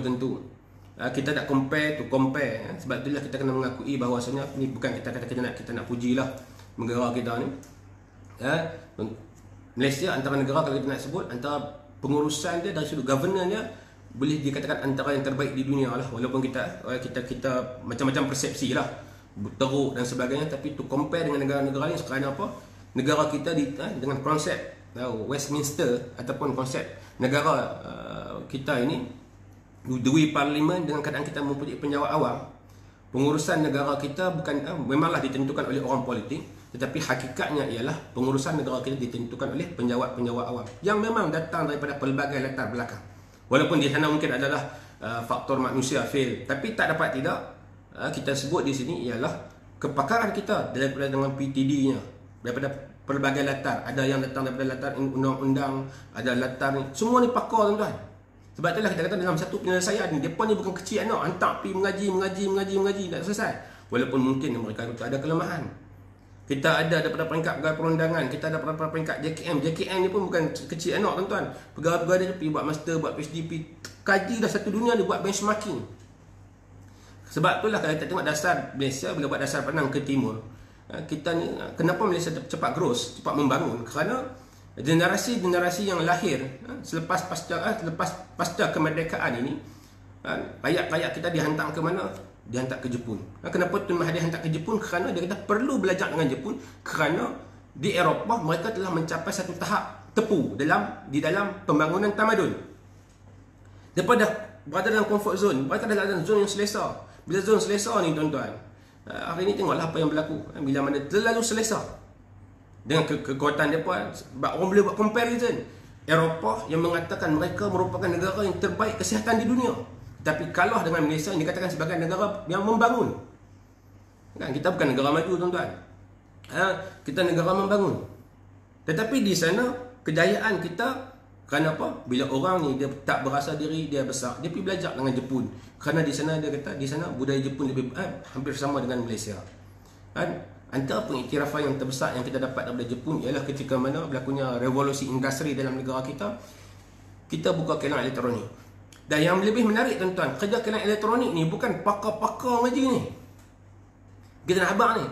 tentu. Kita tak compare. Sebab itulah kita kena mengakui bahawasanya ni bukan kita kata kita nak pujilah negara kita ni. Malaysia antara negara, kalau kita nak sebut, antara pengurusan dia dari sudut governance dia boleh dikatakan antara yang terbaik di dunia lah. Walaupun kita macam-macam persepsi lah, teruk dan sebagainya, tapi tu compare dengan negara-negara lain. Kerana apa? Negara kita dengan konsep Westminster ataupun konsep negara kita ini dui parlimen, dengan keadaan kita mempunyai penjawat awam. Pengurusan negara kita bukan memanglah ditentukan oleh orang politik, tetapi hakikatnya ialah pengurusan negara kita ditentukan oleh penjawat-penjawat awam yang memang datang daripada pelbagai latar belakang. Walaupun di sana mungkin adalah faktor manusia fail, tapi tak dapat tidak kita sebut di sini ialah kepakaran kita daripada dengan PTD-nya, daripada pelbagai latar. Ada yang datang daripada latar undang-undang, ada latar ni, semua ni pakar tuan-tuan. Sebab itulah kita kata dalam satu penyelesaian ni, depa ni bukan kecil anak, hantar pergi mengaji tak selesai. Walaupun mungkin mereka itu ada kelemahan. Kita ada daripada peringkat pegawai perundangan, kita ada daripada peringkat JKM ni pun bukan kecil anak tuan-tuan. Pegawai-pegawai dia pergi buat master, buat PhD, kaji dah satu dunia, dia buat benchmarking. Sebab itulah kalau kita tengok dasar Malaysia, bila buat dasar pandang ke timur, kita ni, kenapa Malaysia cepat growth, cepat membangun? Kerana generasi yang lahir selepas pasca kemerdekaan ini, rakyat-rakyat kita dihantar ke mana? Dihantar ke Jepun. Kenapa Tun Mahathir hantar ke Jepun? Kerana dia kata perlu belajar dengan Jepun, kerana di Eropah mereka telah mencapai satu tahap tepu di dalam pembangunan tamadun. Mereka dah berada dalam comfort zone, mereka dah dalam zon yang selesa. Bila zon selesa ni tuan-tuan, hari ni tengoklah apa yang berlaku. Bila mana terlalu selesa dengan kekuatan mereka, sebab orang boleh buat comparison. Eropah yang mengatakan mereka merupakan negara yang terbaik kesihatan di dunia, tapi kalah dengan Malaysia yang dikatakan sebagai negara yang membangun. Kan, kita bukan negara maju tuan-tuan. Kita negara membangun. Tetapi di sana kejayaan kita kerana apa? Bila orang ni dia tak berasa diri dia besar, dia pergi belajar dengan Jepun. Kerana di sana dia kata di sana budaya Jepun lebih hampir sama dengan Malaysia. Antara pengiktirafan yang terbesar yang kita dapat daripada Jepun ialah ketika mana berlakunya revolusi industri dalam negara kita kita buka kilang elektronik. Dan yang lebih menarik tuan-tuan, kerja kilang elektronik ni bukan pakar-pakar ngaji ni. Kita nak abang ni.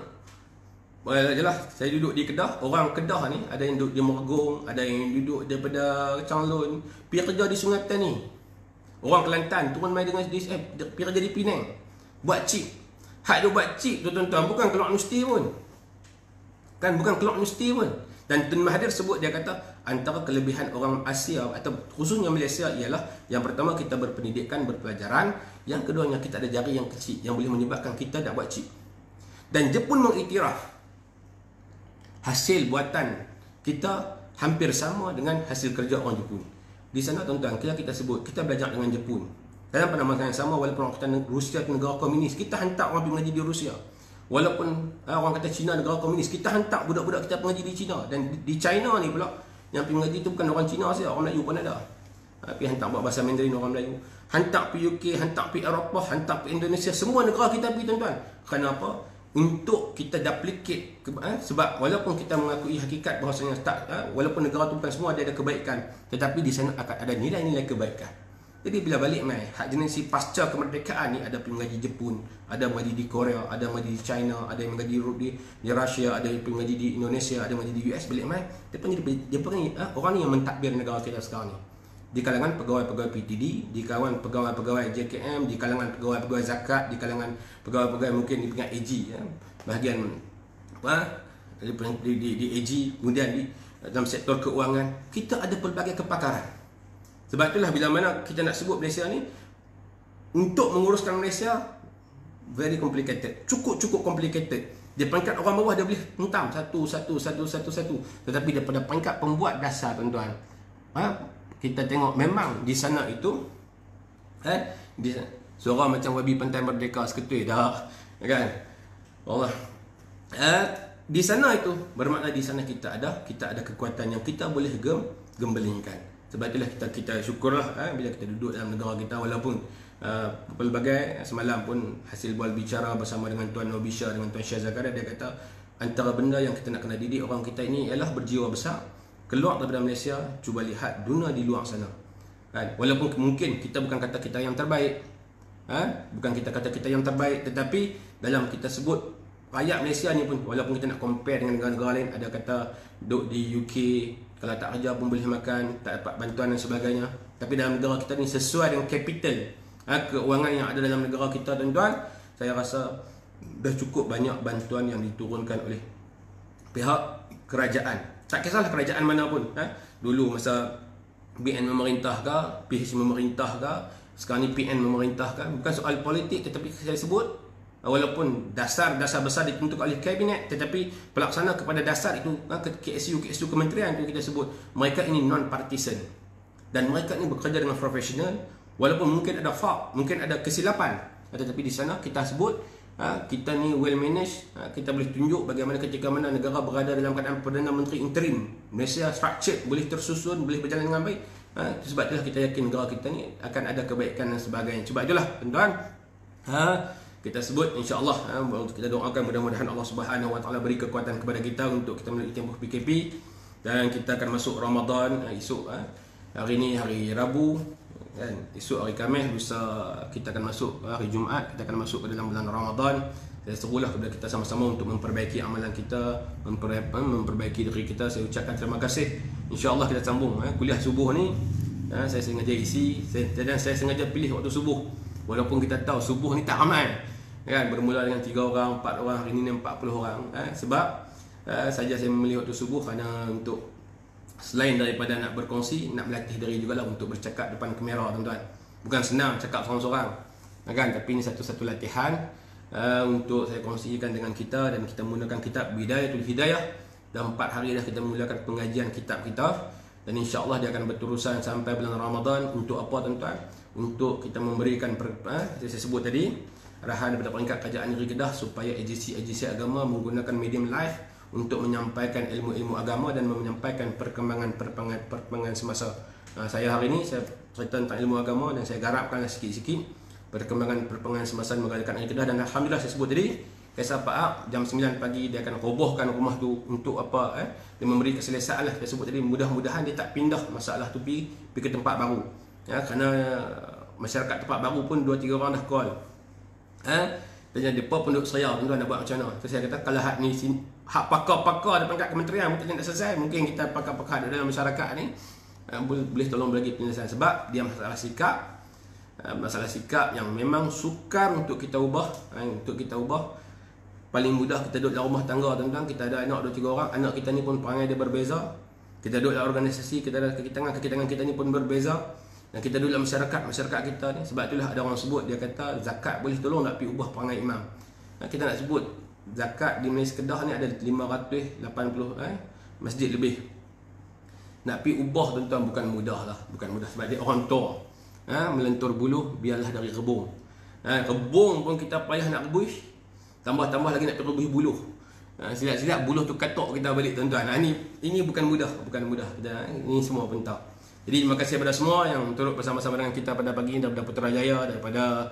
Jelah, saya duduk di Kedah. Orang Kedah ni ada yang duduk di Mergong, ada yang duduk daripada Changlun, pergi kerja di Sungai Petani. Orang Kelantan turun main dengan pergi kerja di Penang, buat chip. Hak dia buat chip tu tuan-tuan, bukan keluar universiti pun. Kan bukan keluar universiti pun. Dan Tun Mahathir sebut, dia kata antara kelebihan orang Asia atau khususnya Malaysia ialah yang pertama kita berpendidikan, berpelajaran, yang keduanya kita ada jari yang kecil yang boleh menyebabkan kita nak buat chip. Dan Jepun mengiktiraf hasil buatan kita hampir sama dengan hasil kerja orang Jepun. Di sana tuan-tuan, kita sebut kita belajar dengan Jepun. Dalam pada masa yang sama, walaupun orang kata Rusia itu negara komunis, kita hantar orang pergi mengaji di Rusia. Walaupun orang kata China negara komunis, kita hantar budak-budak kita mengaji di China. Dan di China ni pula, yang pergi mengaji itu bukan orang China saja, orang Melayu pun ada. Pergi hantar buat bahasa Mandarin orang Melayu. Hantar pergi UK, hantar pergi Eropah, hantar pergi Indonesia. Semua negara kita pergi tuan-tuan. Kenapa? Untuk kita duplicate. Sebab walaupun kita mengakui hakikat bahawasanya walaupun negara tu bukan semua ada kebaikan, tetapi di sana akan ada nilai-nilai kebaikan. Jadi bila balik mai, hak generasi pasca kemerdekaan ni ada pergi mengaji Jepun, ada mengaji di Korea, ada mengaji di China, ada yang mengaji di Rusia, ada yang pergi mengaji di Indonesia, ada mengaji di US. Balik mai, dia panggil orang ni yang mentadbir negara kita sekarang ni. Di kalangan pegawai-pegawai PTD, di kalangan pegawai-pegawai JKM, di kalangan pegawai-pegawai zakat, di kalangan pegawai-pegawai mungkin di pihak AG, bahagian di AG, kemudian di dalam sektor keuangan, kita ada pelbagai kepakaran. Sebab itulah bila mana kita nak sebut Malaysia ni, untuk menguruskan Malaysia very complicated, cukup complicated. Dia peringkat orang bawah dia boleh hentam satu. Tetapi daripada peringkat pembuat dasar tuan-tuan, kita tengok memang di sana itu suara macam Wabi Pantai Merdeka seketui dah, kan? Allah. Di sana itu bermakna di sana kita ada kekuatan yang kita boleh gembelingkan. Sebab itulah kita syukurlah bila kita duduk dalam negara kita, walaupun pelbagai semalam pun hasil bual bicara bersama dengan Tuan Nobisha, dengan Tuan Syah Zakaria, dia kata antara benda yang kita nak kena didik orang kita ini ialah berjiwa besar, keluar daripada Malaysia, cuba lihat dunia di luar sana. Walaupun mungkin kita bukan kata kita yang terbaik, bukan kita kata kita yang terbaik, tetapi dalam kita sebut rakyat Malaysia ni pun, walaupun kita nak compare dengan negara-negara lain, ada kata duduk di UK, kalau tak kerja pun boleh makan, tak dapat bantuan dan sebagainya. Tapi dalam negara kita ni sesuai dengan capital keuangan yang ada dalam negara kita tuan-tuan, saya rasa dah cukup banyak bantuan yang diturunkan oleh pihak kerajaan. Tak kisahlah kerajaan mana pun. Dulu masa BN memerintah ke, PH memerintah ke, sekarang ni PN memerintah ke, bukan soal politik, tetapi saya sebut walaupun dasar besar ditentukan oleh kabinet, tetapi pelaksana kepada dasar itu KSU kementerian itu kita sebut mereka ini non-partisan dan mereka ini bekerja dengan profesional. Walaupun mungkin ada fault, mungkin ada kesilapan, tetapi di sana kita sebut kita ni well managed. Kita boleh tunjuk bagaimana ketika mana negara berada dalam keadaan Perdana Menteri interim, Malaysia structured, boleh tersusun, boleh berjalan dengan baik. Sebab itulah kita yakin negara kita ni akan ada kebaikan dan sebagainya. Sebab itulah tuan-tuan, kita sebut insya-Allah, kita doakan mudah-mudahan Allah Subhanahu Wa Taala beri kekuatan kepada kita untuk kita melalui tempoh PKP, dan kita akan masuk Ramadan esok. Hari ni hari Rabu, kan? Esok hari Khamis, lusa kita akan masuk hari Jumaat, kita akan masuk ke dalam bulan Ramadan. Saya serulah kepada kita sama-sama untuk memperbaiki amalan kita, memperbaiki diri kita. Saya ucapkan terima kasih. Insya-Allah kita sambung kuliah subuh ni. Saya sengaja isi dan saya sengaja pilih waktu subuh, walaupun kita tahu subuh ni tak ramai, kan? Bermula dengan 3 orang, 4 orang, hari ni 40 orang. Sebab saja saya memilih waktu subuh kerana untuk selain daripada nak berkongsi, nak melatih diri jugalah untuk bercakap depan kamera tuan-tuan. Bukan senang cakap seorang-seorang, kan? Tapi ini satu-satu latihan untuk saya kongsikan dengan kita, dan kita menggunakan kitab Bidayatul Hidayah. Dan 4 hari dah kita mulakan pengajian kitab kita, dan insya-Allah dia akan berterusan sampai bulan Ramadan. Untuk apa tuan-tuan? Untuk kita memberikan saya sebut tadi arahan daripada peringkat kerajaan negeri Kedah supaya agensi agama menggunakan medium live untuk menyampaikan ilmu-ilmu agama dan menyampaikan perkembangan semasa. Saya hari ini saya cerita tentang ilmu agama dan saya garapkanlah sikit-sikit perkembangan semasa di negara Kedah, dan alhamdulillah saya sebut tadi Kaisar Pak jam 9 pagi dia akan robohkan rumah tu untuk apa dia memberi keselesaan lah. Saya sebut tadi, mudah-mudahan dia tak pindah masalah tu pergi ke tempat baru. Kerana masyarakat tempat baru pun 2-3 orang dah call. Dan depa penduduk Seraya tuan-tuan nak buat macam mana? So, saya kata kalau hak ni hak pakar-pakar dekat kementerian mungkin tak selesai, mungkin kita pakar-pakar dalam masyarakat ni boleh tolong bagi penyelesaian, sebab dia masalah sikap yang memang sukar untuk kita ubah. Paling mudah kita duduk dalam rumah tangga tuan-tuan, kita ada anak 2-3 orang, anak kita ni pun perangai dia berbeza. Kita duduk dalam organisasi, kita ada kaki tangan kita ni pun berbeza. Dan kita duduk dalam masyarakat kita ni. Sebab itulah ada orang sebut, dia kata zakat boleh tolong nak pergi ubah perangai imam. Kita nak sebut zakat di Malaysia Kedah ni ada 580 masjid lebih. Nak pergi ubah tuan-tuan bukan mudah lah, bukan mudah, sebab dia orang tua. Melentur buluh biarlah dari rebung. Rebung pun kita payah nak rebus, tambah-tambah lagi nak rebus buluh. Silap-silap buluh tu katok kita balik tuan-tuan. Ini bukan mudah. Ini semua pentah. Jadi terima kasih kepada semua yang turut bersama-sama dengan kita pada pagi ini, daripada Putrajaya, daripada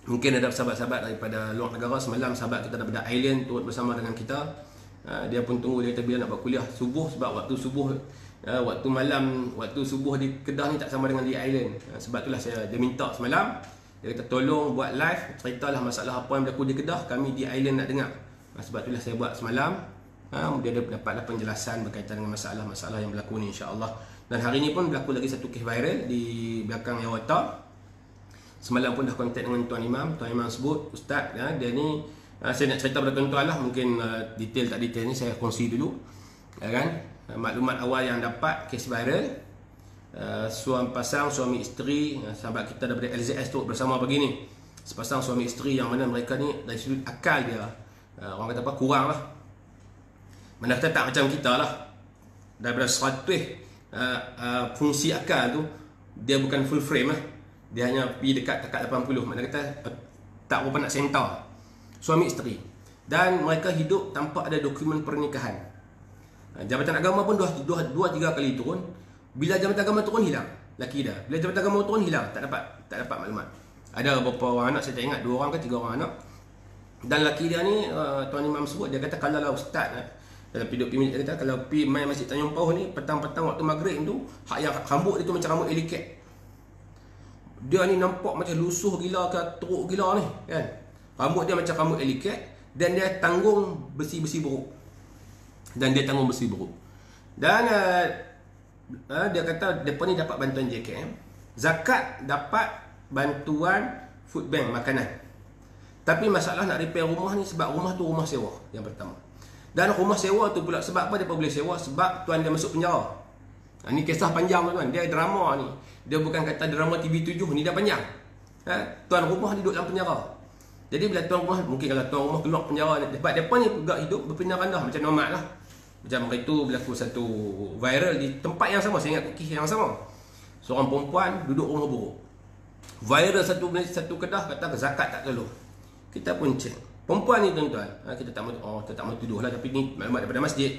mungkin ada sahabat-sahabat daripada luar negara. Semalam sahabat kita daripada Island turut bersama dengan kita. Dia pun tunggu, dia kata bila nak buat kuliah subuh, sebab waktu subuh di Kedah ni tak sama dengan di Island. Sebab itulah dia minta semalam, dia kata tolong buat live, ceritalah masalah apa yang berlaku di Kedah, kami di Island nak dengar. Sebab itulah saya buat semalam. Dia dapatlah penjelasan berkaitan dengan masalah-masalah yang berlaku ni, insya-Allah. Dan hari ni pun berlaku lagi satu kes viral di belakang Yawata. Semalam pun dah kontak dengan Tuan Imam. Tuan Imam sebut, Ustaz, dia ni saya nak cerita pada tuan-tuan lah, mungkin detail tak detail ni saya kongsi dulu. Maklumat awal yang dapat kes viral, suami isteri, sahabat kita daripada LZS tu bersama pagi ni. Sepasang suami isteri yang mana mereka ni dari sudut akal dia, orang kata apa, kurang lah. Mana kata tak macam kita lah. Daripada 100 fungsi akal tu, dia bukan full frame lah. Dia hanya pergi dekat 80. Mana kata tak berapa nak senta. Suami isteri. Dan mereka hidup tanpa ada dokumen pernikahan. Jabatan Agama pun 2-3 kali turun. Bila Jabatan Agama turun, hilang laki dia. Bila Jabatan Agama turun, hilang. Tak dapat maklumat. Ada beberapa orang anak, saya tak ingat 2 orang ke 3 orang anak. Dan laki dia ni, Tuan Imam sebut, dia kata kalau lah Ustaz dalam hidup dia kata, kalau pergi main Masjid Tanjung Pauh ni petang-petang waktu maghrib tu, hak yang rambut dia tu macam rambut eliket. Dia ni nampak macam lusuh gila ke teruk gila ni kan. Rambut dia macam rambut eliket, dan dia tanggung besi-besi buruk. Dan dia kata depa ni dapat bantuan JKM, zakat dapat bantuan food bank makanan. Tapi masalah nak repair rumah ni, sebab rumah tu rumah sewa yang pertama. Dan rumah sewa tu pula, sebab apa dia boleh sewa? Sebab tuan dia masuk penjara. Ni kisah panjang tuan. Dia drama ni. Dia bukan kata drama TV7 ni, dah panjang. Tuan rumah ni duduk dalam penjara. Jadi bila tuan rumah, mungkin kalau tuan rumah keluar penjara, sebab depa ni juga hidup berpindah randah macam nomad lah. Macam hari tu berlaku satu viral di tempat yang sama, saya ingat kisah yang sama. Seorang perempuan duduk rumah buruk. Viral satu Kedah kata zakat tak tolong. Kita pun cek. Perempuan ni tuan-tuan, kita tak mau tuduh lah, tapi ni maklumat daripada masjid.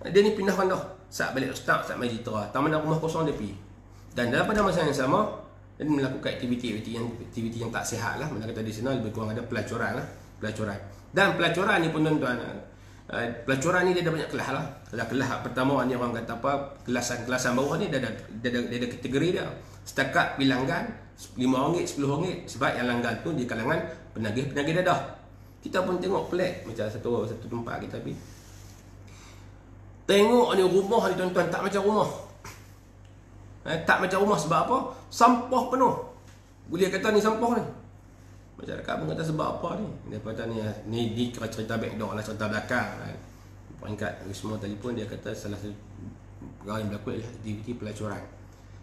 Dia ni pindah randah. Saat balik Ustaz, saat main jitera, taman rumah kosong dia pergi. Dan dalam pada masa yang sama, dia melakukan aktiviti yang tak sihat lah. Mana kata di sana lebih kurang ada pelacuran. Dan pelacuran ni pun tuan-tuan, pelacuran ni dia ada banyak kelas lah. Kelas pertama ni orang kata apa, kelasan bawah ni dia ada kategori dia. Setakat pelanggan RM5, RM10, sebab yang langgan tu di kalangan penagih dadah. Kita pun tengok pelik macam satu tempat kita pergi. Tengok ni rumah ni tuan-tuan, tak macam rumah. Tak macam rumah sebab apa? Sampah penuh. Boleh kata ni sampah ni. Masyarakat pun kata sebab apa ni? Dia kata ni cerita backdoor lah, cerita belakang. Peringkat semua telefon, dia kata salah satu perkara yang berlaku adalah aktiviti pelacuran.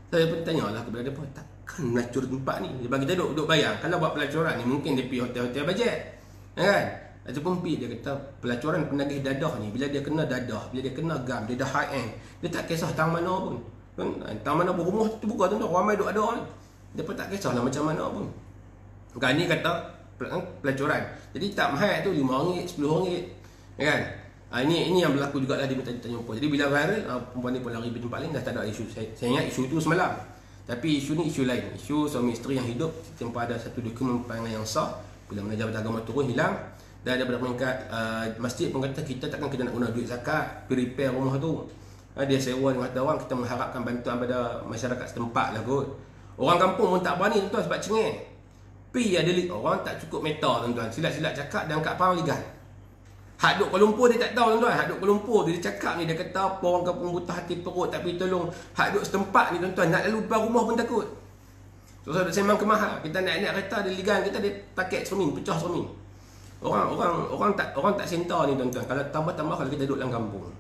Saya pun tanyalah kepada dia, takkan melacur tempat ni? Sebab kita duduk bayang, kalau buat pelacuran ni mungkin dia pergi hotel-hotel bajet. Kan? Ataupun pergi, dia kata pelacuran penagih dadah ni, bila dia kena dadah, bila dia kena gam, dia dah high end, dia tak kisah tang mana pun. Tang mana pun, rumah tu buka tuan-tuan, ramai duk ada ni. Dia pun tak kisahlah macam mana pun. Kan ni kata pelacuran. Jadi tak mahal tu RM5, RM10. Kan? Ini yang berlaku jugalah di Tanjung Pauh. Jadi bila viral, perempuan ni pun lari pergi tempat lain, dah tak ada isu. Saya ingat isu tu semalam. Tapi isu ni isu lain. Isu suami isteri yang hidup tanpa ada satu dokumen perangai yang sah. Bila mana Jabatan Agama turun hilang, dan daripada peringkat masjid pun kata kita takkan kita nak guna duit zakat pergi repair rumah tu. Dia sewa dengan harta orang, kita mengharapkan bantuan pada masyarakat setempat lah kot. Orang kampung pun tak berani tuan sebab cengeng. Pi ada orang tak cukup meter tuan-tuan. Silat-silat cakap dan angkat parang ligan. Hak duk Kuala Lumpur dia tak tahu tuan-tuan. Hak duk Kuala Lumpur dia cakap ni, dia kata apa orang kampung buta hati perut tak pergi tolong. Hak duk setempat ni tuan-tuan, nak lalu depan rumah pun takut. So sembang kemahal. Kita naik kereta dia ligan kita, dia pakai cermin, pecah cermin. Orang tak senta ni tuan-tuan. Kalau tambah-tambah kalau kita duduk dalam kampung.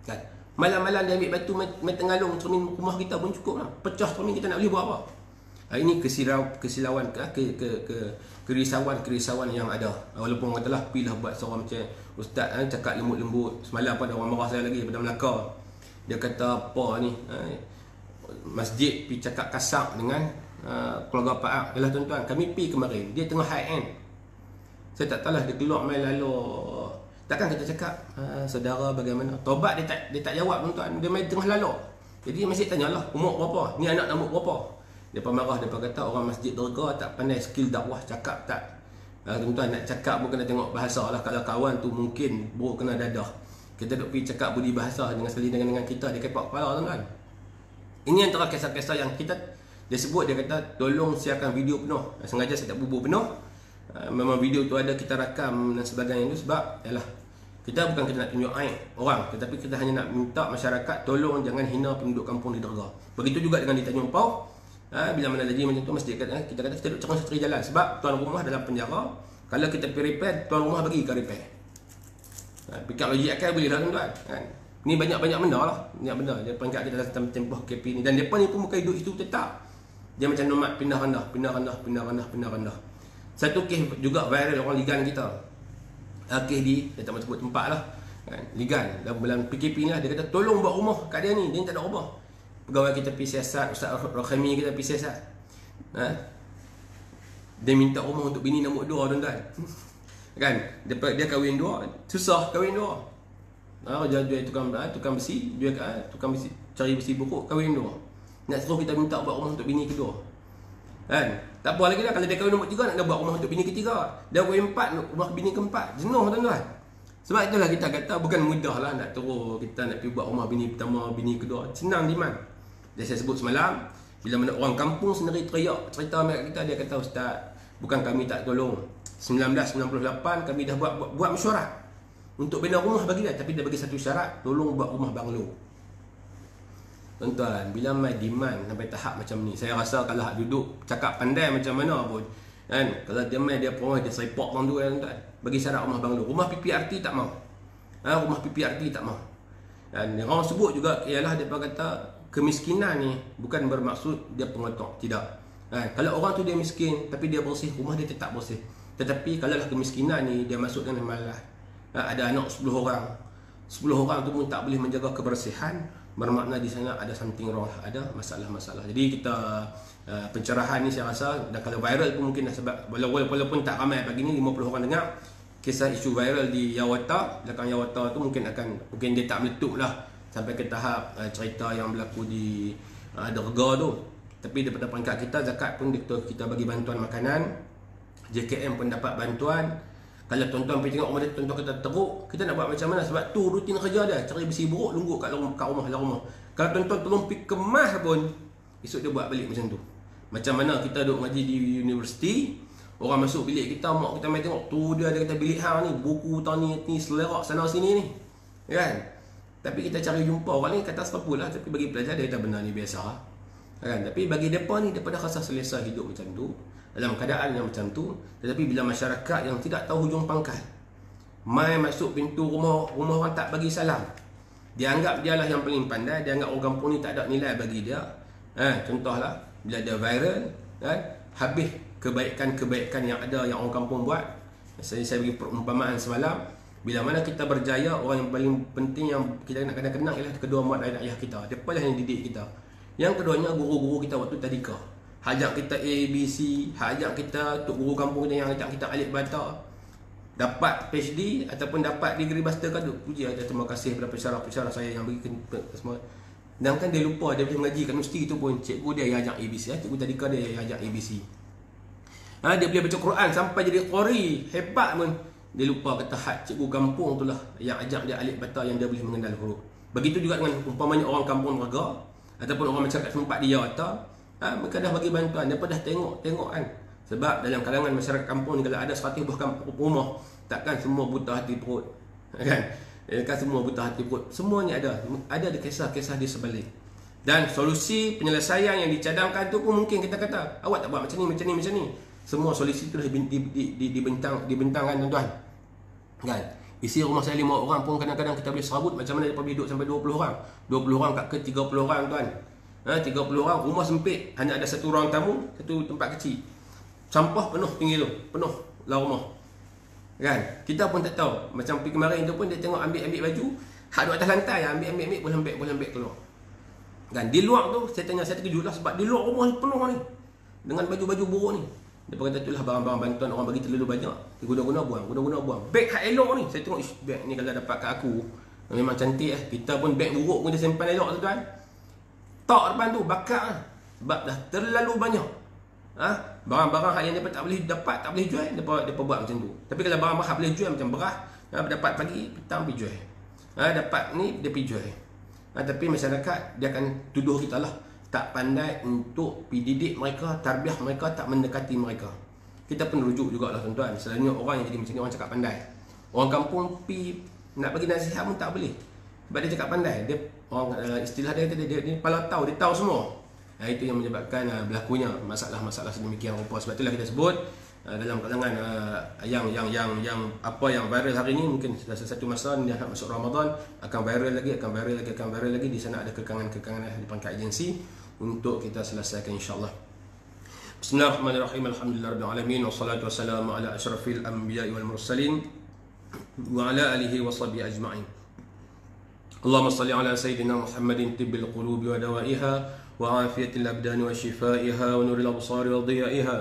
Kan? Malam-malam dia ambil batu main tengalung cermin rumah kita pun cukup lah. Pecah cermin, kita nak boleh buat apa? Ini kerisauan yang ada. Walaupun orang telah pilih buat seorang macam ustaz cakap lembut-lembut. Semalam pada orang marah saya lagi daripada Melaka. Dia kata apa ni? Masjid pergi cakap kasar dengan keluarga Pak Ak. Yalah tuan-tuan, kami pergi kemarin. Dia tengah high end. Saya tak tahulah dia keluar main lalu. Takkan kita cakap saudara bagaimana? Tobat dia tak jawab tuan-tuan. Dia main tengah lalu. Jadi masjid tanyalah umur berapa? Ni anak umur berapa? Depa marah, depa kata orang masjid derga tak pandai skill dakwah, cakap tak. Tuan-tuan nak cakap pun kena tengok bahasa lah. Kalau kawan tu mungkin buruk kena dadah. Kita duk pergi cakap budi bahasa dengan sekali dengan kita, dia kepak kepala tuan-tuan. Ini antara kisah-kisah yang dia sebut, dia kata tolong siarkan video penuh. Sengaja saya tak bubur penuh. Memang video tu ada, kita rakam dan sebagainya tu sebab yalah, kita bukan kita nak tunjuk aib orang, tetapi kita hanya nak minta masyarakat tolong jangan hina penduduk kampung di derga. Begitu juga dengan di Tanjung Pau. Bila mana lagi macam tu masjid kita kata kita duduk cerang seteri jalan sebab tuan rumah dalam penjara. Kalau kita pergi repair, tuan rumah bagi ke repair. Pikir logik akal boleh lah tuan-tuan kan. Ni banyak-banyak benda lah. Banyak benda dia peringkat kita dalam tempoh KP ni. Dan depa ni pun bukan hidup situ tetap. Dia macam nomad pindah rendah. Satu kes juga viral orang ligan kita. Kes dia tak mahu sebut tempat lah kan. Ligan dalam PKP ni lah, dia kata tolong buat rumah kat dia ni, dia tak ada rumah. Pegawai kita pergi siasat, Ustaz Rokhami kita pergi siasat. Dia minta rumah untuk bini nombor 2 tuan-tuan. Kan? Dia kahwin 2, susah kahwin 2. Jual tukang besi, tukang besi cari besi buruk, kahwin 2. Nak suruh kita minta buat rumah untuk bini kedua. Kan? Tak apa lagi lah kalau dia kahwin nombor 3 nak buat rumah untuk bini ketiga. Dia kahwin 4 rumah bini keempat. Jenuh tuan-tuan. Sebab itulah kita kata bukan mudah lah nak terus kita nak pergi buat rumah bini pertama, bini kedua. Senang demand. Dia saya sebut semalam, bila mana orang kampung sendiri teriak cerita mereka kita, dia kata ustaz, bukan kami tak tolong. 1998 kami dah buat mesyuarat untuk bina rumah bagi dia, tapi dia bagi satu syarat, tolong buat rumah banglo. Tuan-tuan, bila mai demand sampai tahap macam ni, saya rasa kalau hak duduk cakap pandai macam mana pun kan, kalau dia mai dia promosi dia report orang tu tuan-tuan, bagi syarat rumah banglo. Rumah PPRT tak mau. Rumah PPRT tak mau. Dan orang sebut juga ialah dia kata kemiskinan ni bukan bermaksud dia pengotok, tidak. Kalau orang tu dia miskin tapi dia bersih, rumah dia tetap bersih. Tetapi kalau lah kemiskinan ni dia masuk dengan malah ada anak 10 orang. 10 orang tu pun tak boleh menjaga kebersihan, bermakna di sana ada something wrong, ada masalah-masalah. Jadi kita pencerahan ni saya rasa, dan kalau viral pun mungkin sebab walaupun tak ramai pagi ni 50 orang dengar kisah isu viral di Yawata, belakang Yawata tu mungkin dia tak meletup lah sampai ke tahap cerita yang berlaku di derga tu. Tapi daripada peringkat kita, zakat pun kita bagi bantuan makanan, JKM pun dapat bantuan. Kalau tuan-tuan pergi tengok rumah dia, tuan-tuan kata teruk, kita nak buat macam mana? Sebab tu rutin kerja dia, cari besi buruk, lunggup kat rumah. Kalau tuan-tuan tolong pergi kemas pun, esok dia buat balik macam tu. Macam mana kita duduk ngaji di universiti, orang masuk bilik kita, mak kita main tengok, tu dia kata bilik hang ni, buku tahun ni selerak sana sini ni, kan? Tapi kita cari jumpa orang ni kata apa lah, tapi bagi pelajar dia kata benda ni biasa kan. Tapi bagi mereka ni, daripada rasa selesa hidup macam tu, dalam keadaan yang macam tu. Tetapi bila masyarakat yang tidak tahu hujung pangkal mai masuk pintu rumah orang tak bagi salam, dia anggap dia lah yang paling pandai, dia anggap orang kampung ni tak ada nilai bagi dia. Contohlah bila dia viral kan, habis kebaikan yang ada yang orang kampung buat. Saya bagi perumpamaan semalam, bila mana kita berjaya, orang yang paling penting yang kita nak kenang ialah kedua mak dan ayah kita. Mereka lah yang didik kita. Yang keduanya guru-guru kita waktu tadika. Hajak kita ABC, hajak kita untuk guru kampung kita yang hajak kita alif bata. Dapat PhD ataupun dapat degree master kan, puji aja, terima kasih kepada pensyarah-pensyarah saya yang bagi semua. Dan kan dia lupa dia boleh mengaji kat universiti tu pun cikgu dia yang ajak ABC, cikgu tadika dia yang ajak ABC. Dia boleh baca Quran sampai jadi qari, hebat pun. Dia lupa kata hak cikgu kampung tu lah yang ajak dia alif bata yang dia boleh mengenal huruf. Begitu juga dengan umpamanya orang kampung warga ataupun orang masyarakat tempat dia atau mereka dah bagi bantuan, mereka dah tengok kan. Sebab dalam kalangan masyarakat kampung ni kalau ada 100 buah rumah, takkan semua buta hati perut. Kan? Kan semua buta hati perut. Semuanya ada kisah-kisah di sebalik. Dan solusi penyelesaian yang dicadangkan tu pun mungkin kita kata, awak tak buat macam ni. Semua solusi tu dah dibentangkan tuan-tuan. Kan? Isi rumah saya 5 orang pun kadang-kadang kita boleh serabut macam mana dia boleh duduk sampai 20 orang. 20 orang kat ke 30 orang tuan. 30 orang, rumah sempit, hanya ada satu ruang tamu, satu tempat kecil. Sampah penuh tinggi tu, penuh lah rumah. Kan? Kita pun tak tahu. Macam pergi kemarin tu pun dia tengok ambil baju, hak duduk atas lantai, ambil boleh ambil keluar. Kan? Di luar tu saya terkejut lah sebab di luar rumah ni penuh ni dengan baju-baju buruk ni. Dia kata itulah barang-barang bantuan orang bagi terlalu banyak. Dia guna-guna buang. Beg hak elok ni, saya tengok beg ni kalau dapat kat aku memang cantik . Kita pun beg buruk pun dia simpan elok tuan. Tak depan tu bakar lah. Sebab dah terlalu banyak. Barang-barang hak yang dia tak boleh jual, dia buat macam tu. Tapi kalau barang-barang hak boleh jual macam beras, dapat pagi, petang pergi jual. Dapat ni dia pergi jual. Tapi masyarakat dia akan tuduh kita lah tak pandai untuk dididik mereka, tarbiyah mereka, tak mendekati mereka. Kita pun rujuk jugalah tuan-tuan. Selalunya orang yang jadi macam ni orang cakap pandai. Orang kampung nak bagi nasihat pun tak boleh. Sebab dia cakap pandai. Dia orang istilah dia kepala tahu, dia tahu semua. Itu yang menyebabkan berlakunya masalah-masalah sedemikian rupa. Sebab itulah kita sebut dalam kalangan yang apa yang viral hari ini, mungkin satu masa dia nak masuk Ramadan akan viral lagi. Di sana ada kekangan-kekangan di pangkat agensi untuk kita selesaikan insya-Allah. Bismillahirrahmanirrahim. Alhamdulillahirabbil alamin wassalatu wassalamu ala asyrafil anbiya'i wal mursalin wa ala alihi washabihi ajma'in. Allahumma shalli ala sayyidina Muhammadin tibbil qulubi wa dawaiha wa afiyatil abdani wa shifaiha wa nuril absari wa dhiyaiha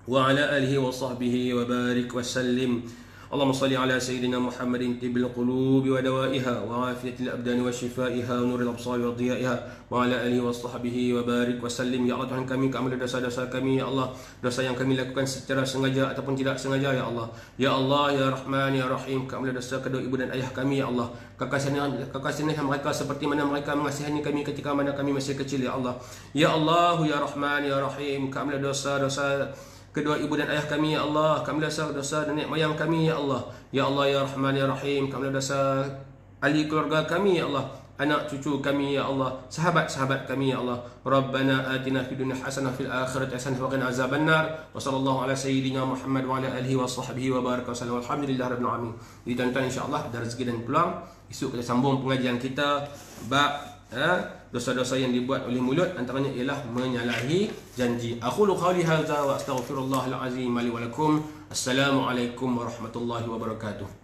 wa ala alihi wa sahbihi wa barik wa sallim. Allahumma salli ala sayyidina Muhammadin tibbil qulubi wa dawaiha wa afiyatil abdani wa shifaiha wa nuril absari wa dhiyaiha wa ala alihi wa sahbihi wa barik wa sallim. Ya Allah Tuhan kami ampuni dosa-dosa kami ya Allah, dosa yang kami lakukan secara sengaja ataupun tidak sengaja ya Allah. Ya Allah ya Rahman ya Rahim, ampuni dosa kedua ibu dan ayah kami ya Allah. Kekasihanilah mereka seperti mana mereka mengasihani kami ketika mana kami masih kecil ya Allah. Ya Allah ya Rahman ya Rahim, ampuni dosa-dosa kedua ibu dan ayah kami ya Allah. Ampuni dosa nenek moyang kami ya Allah. Ya Allah ya Rahman ya Rahim, ampuni dosa ahli keluarga kami ya Allah, anak cucu kami ya Allah, sahabat-sahabat kami ya Allah. Rabbana atina fid dunya hasanah fil akhirati hasanah wa qina azabannar. Wa sallallahu ala sayyidina Muhammad wa ala alihi wa sahbihi wa baraka wasallam. Alhamdulillahirabbil alamin. Jadi tuan-tuan insya-Allah ada rezeki dan peluang. Esok kita sambung pengajian kita bab dosa-dosa yang dibuat oleh mulut, antaranya ialah menyalahi janji. Aqulu qawli hadza wa astaghfirullahal azim li wa lakum. Assalamualaikum warahmatullahi wabarakatuh.